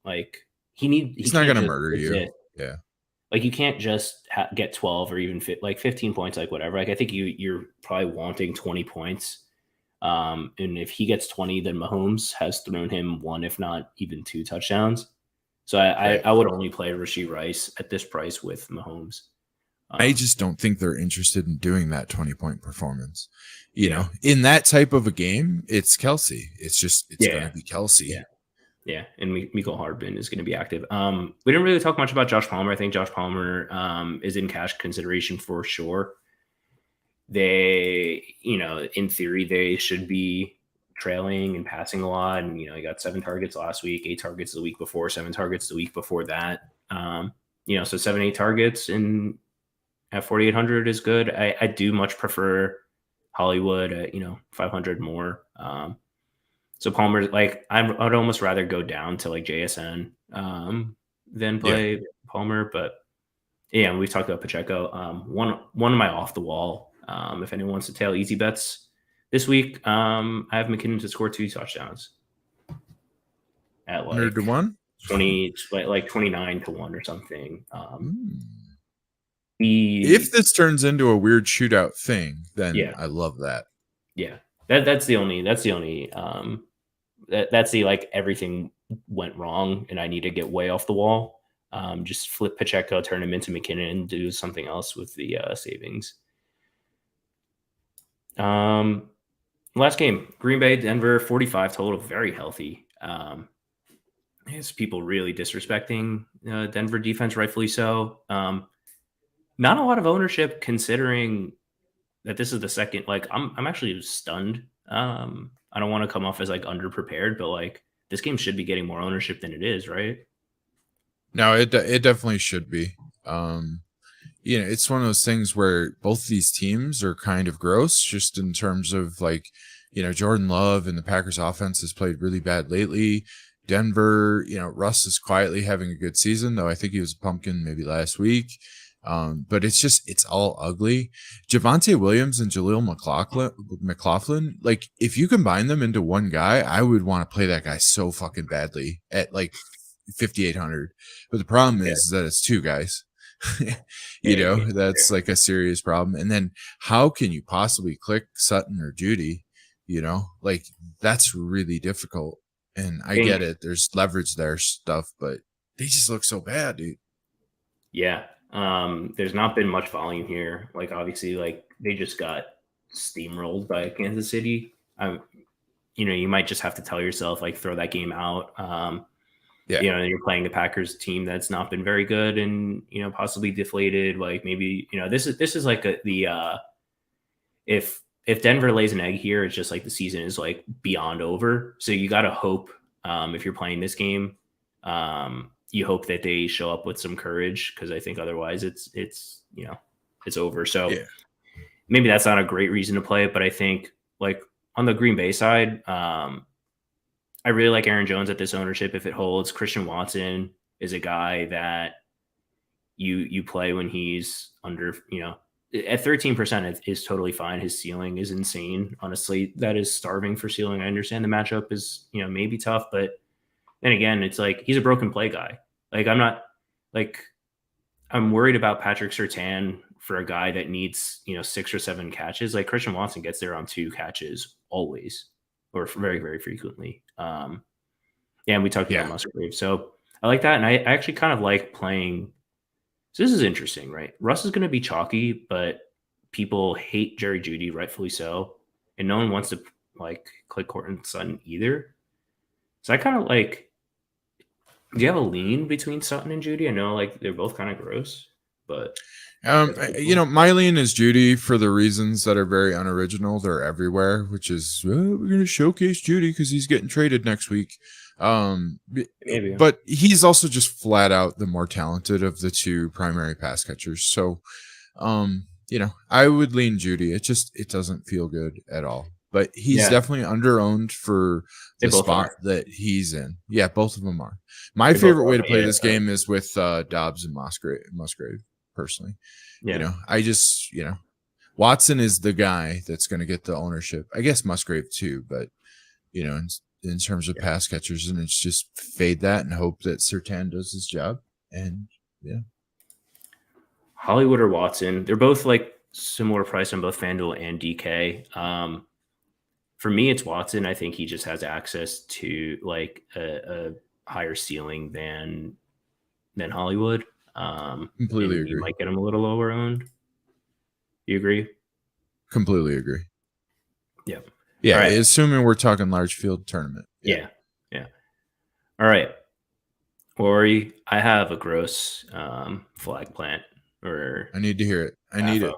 Speaker 1: like he
Speaker 2: He's not
Speaker 1: can't
Speaker 2: gonna
Speaker 1: just
Speaker 2: murder you.
Speaker 1: exist.
Speaker 2: Yeah.
Speaker 1: Like you can't just get 12 or even like 15 points, like whatever. Like I think you're probably wanting 20 points. And if he gets 20, then Mahomes has thrown him one, if not even two touchdowns. So
Speaker 2: Right.
Speaker 1: I would only play Rashee Rice at this price with Mahomes.
Speaker 2: I
Speaker 1: Um,
Speaker 2: just don't think they're interested in doing that 20-point performance.
Speaker 1: yeah,
Speaker 2: In that type of a game, it's Kelsey. It's going
Speaker 1: yeah,
Speaker 2: to be
Speaker 1: yeah,
Speaker 2: Kelsey.
Speaker 1: yeah. And Miko Hardman is going to be active. We didn't really talk much about Josh Palmer. I think Josh Palmer is in cash consideration for sure. They, in theory, they should be trailing and passing a lot. And, he got 7 targets last week, 8 targets the week before, 7 targets the week before that. So 7, 8 targets in at 4,800 is good. I do much prefer Hollywood at, 500 more. So Palmer, like, I'd almost rather go down to like JSN than
Speaker 2: Yeah.
Speaker 1: play Palmer. But yeah, we've talked about Pacheco. One of my off the wall. If anyone wants to tail easy bets this week, I have McKinnon to score 2 touchdowns at
Speaker 2: 100 to
Speaker 1: like
Speaker 2: 1.
Speaker 1: 20, like 29 to 1 or something.
Speaker 2: Mm. If
Speaker 1: He,
Speaker 2: this turns into a weird shootout thing, then
Speaker 1: yeah,
Speaker 2: I love that.
Speaker 1: yeah. That's the only that's the like everything went wrong and I need to get way off the wall. Just flip Pacheco, turn him into McKinnon, and do something else with the savings. Um, Last game, Green Bay, Denver, 45 total, very healthy. It's people really disrespecting Denver defense, rightfully so. Not a lot of ownership considering that this is the second. Like, I'm actually stunned. I don't want to come off as like underprepared, but like this game should be getting more ownership than it is, right?
Speaker 2: No, it definitely should be. Um, it's one of those things where both these teams are kind of gross, just in terms of like, Jordan Love and the Packers offense has played really bad lately. Denver, Russ is quietly having a good season, though I think he was a pumpkin maybe last week. But it's all ugly. Javonte Williams and Jaleel McLaughlin, like if you combine them into one guy, I would want to play that guy so fucking badly at like 5,800. But the problem
Speaker 1: Yeah,
Speaker 2: is that it's two guys.
Speaker 1: yeah, you can't.
Speaker 2: That's like a serious problem. And then how can you possibly click Sutton or Judy? Like that's really difficult. And
Speaker 1: I
Speaker 2: I get
Speaker 1: think,
Speaker 2: it. There's leverage there stuff, but they just look so bad, dude.
Speaker 1: yeah. There's not been much volume here. Like obviously, like they just got steamrolled by Kansas City. You might just have to tell yourself like throw that game out.
Speaker 2: Yeah.
Speaker 1: You're playing the Packers team that's not been very good and possibly deflated. Like maybe this is like if Denver lays an egg here, it's just like the season is like beyond over. So you got to hope if you're playing this game, you hope that they show up with some courage because I think otherwise it's over. So
Speaker 2: Yeah.
Speaker 1: maybe that's not a great reason to play it, but I think like on the Green Bay side, I really like Aaron Jones at this ownership if it holds. Christian Watson is a guy that you play when he's under, at 13% is totally fine. His ceiling is insane. Honestly, that is starving for ceiling. I understand the matchup is, maybe tough, but then again, it's like he's a broken play guy. Like I'm not like I'm worried about Patrick Surtain for a guy that needs, 6 or 7 catches. Like Christian Watson gets there on 2 catches always, or very, very frequently. Yeah, and we talked about
Speaker 2: Yeah.
Speaker 1: Musgrave. So I like that. And I actually kind of like playing. So this is interesting, right? Russ is going to be chalky, but people hate Jerry Judy, rightfully so. And no one wants to like click Cortland Sutton either. So I kind of like, do you have a lean between Sutton and Judy? I know like they're both kind of gross, but
Speaker 2: My lean is Judy for the reasons that are very unoriginal. They're everywhere, which is we're going to showcase Judy because he's getting traded next week.
Speaker 1: Maybe.
Speaker 2: But he's also just flat out the more talented of the 2 primary pass catchers. So, I would lean Judy. It doesn't feel good at all. But he's definitely under-owned for the spot that he's in. Yeah, both of them are. My favorite way to play this game is with Dobbs and Musgrave, personally.
Speaker 1: Yeah.
Speaker 2: Watson is the guy that's going to get the ownership. I guess Musgrave too, but, in terms of pass catchers, and it's just fade that and hope that Surtain does his job. And,
Speaker 1: Hollywood or Watson, they're both like similar price on both FanDuel and DK. For me, it's Watson. I think he just has access to like a higher ceiling than Hollywood.
Speaker 2: completely agree.
Speaker 1: You might get him a little lower owned. You agree?
Speaker 2: Completely agree.
Speaker 1: Yeah.
Speaker 2: Yeah. Right. Assuming we're talking large field tournament.
Speaker 1: Yeah. All right. Ori, I have a gross flag plant. Or
Speaker 2: I need to hear it. I need it.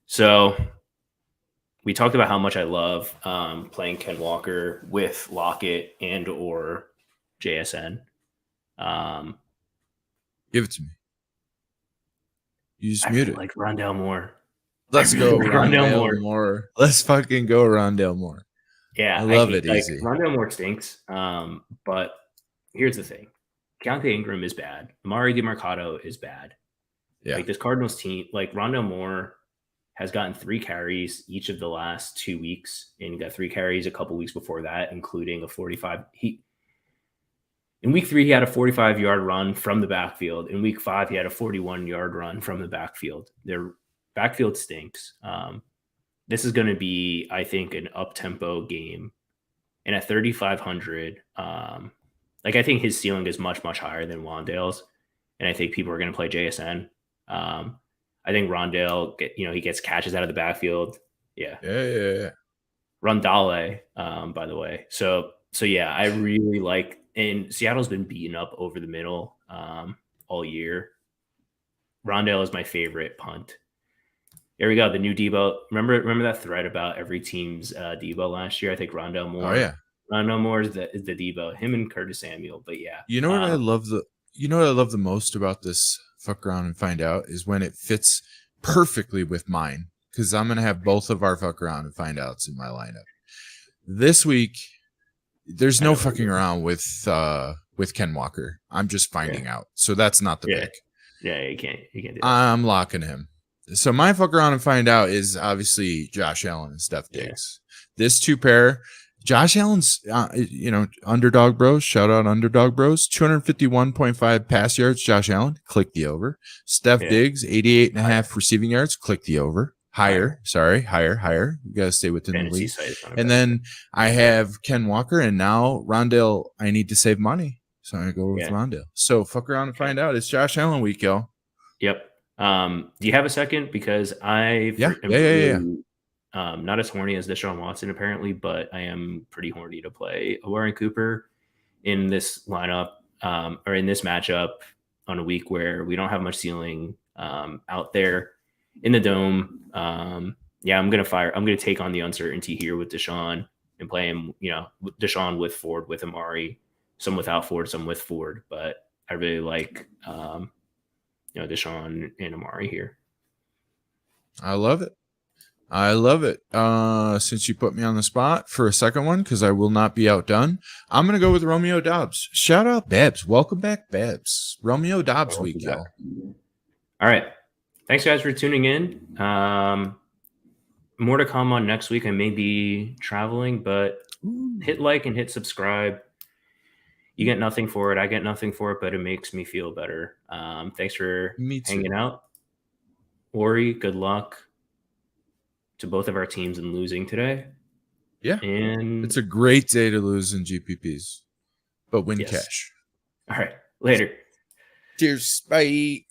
Speaker 1: So we talked about how much I love playing Ken Walker with Lockett and or JSN.
Speaker 2: Give it to me. You just mute it.
Speaker 1: Like Rondale Moore.
Speaker 2: Let's go Rondale Moore. Let's fucking go Rondale Moore.
Speaker 1: Yeah,
Speaker 2: I love it. Easy.
Speaker 1: Rondale Moore stinks. But here's the thing: Keontae Ingram is bad. Amari DiMercato is bad.
Speaker 2: Yeah,
Speaker 1: like this Cardinals team, like Rondale Moore has gotten 3 carries each of the last 2 weeks, and he got 3 carries a couple weeks before that, including a 45. In week 3, he had a 45-yard run from the backfield. In week 5, he had a 41-yard run from the backfield. Their backfield stinks. This is going to be, I think, an up-tempo game. And at 3,500, I think his ceiling is much, much higher than Wandale's. And I think people are going to play JSN. I think Rondale, he gets catches out of the backfield. Yeah. Rondale, by the way. So yeah, I really like, and Seattle's been beaten up over the middle all year. Rondale is my favorite punt. There we go. The new Debo. Remember that thread about every team's Debo last year? I think Rondale Moore.
Speaker 2: Oh yeah,
Speaker 1: Rondale Moore is the Debo. Him and Curtis Samuel. But yeah,
Speaker 2: you know what I love the most about this fuck around and find out is when it fits perfectly with mine, because I'm gonna have both of our fuck around and find outs in my lineup this week. There's no fucking around with Ken Walker. I'm just finding out. So that's not the pick.
Speaker 1: Yeah, you can't do that.
Speaker 2: I'm locking him. So my fuck around and find out is obviously Josh Allen and Steph Diggs. This 2 pair, Josh Allen's, Underdog Bros. Shout out Underdog Bros. 251.5 pass yards. Josh Allen, click the over. Steph Diggs, 88.5 receiving yards. Click the over. Higher. You got to stay within the league. And then I have Ken Walker, and now Rondale. I need to save money, so I'm gonna go with Rondale. So fuck around and find out. It's Josh Allen week, y'all.
Speaker 1: Yep. Do you have a second? Because I not as horny as Deshaun Watson apparently, but I am pretty horny to play Warren Cooper in this lineup or in this matchup on a week where we don't have much ceiling out there in the dome. I'm gonna take on the uncertainty here with Deshaun and play him. Deshaun with Ford, with Amari, some without Ford, some with Ford, but I really like Deshaun and Amari here.
Speaker 2: I love it. I love it. Since you put me on the spot for a second one, because I will not be outdone, I'm gonna go with Romeo Dobbs. Shout out Babs. Welcome back, Babs. Romeo Dobbs week, y'all.
Speaker 1: All right. Thanks guys for tuning in. More to come on next week. I may be traveling, but hit like and hit subscribe. You get nothing for it. I get nothing for it, but it makes me feel better. Thanks for hanging out. Ori, good luck to both of our teams in losing today.
Speaker 2: Yeah.
Speaker 1: And
Speaker 2: it's a great day to lose in GPPs, but win cash.
Speaker 1: All right. Later.
Speaker 2: Cheers. Bye.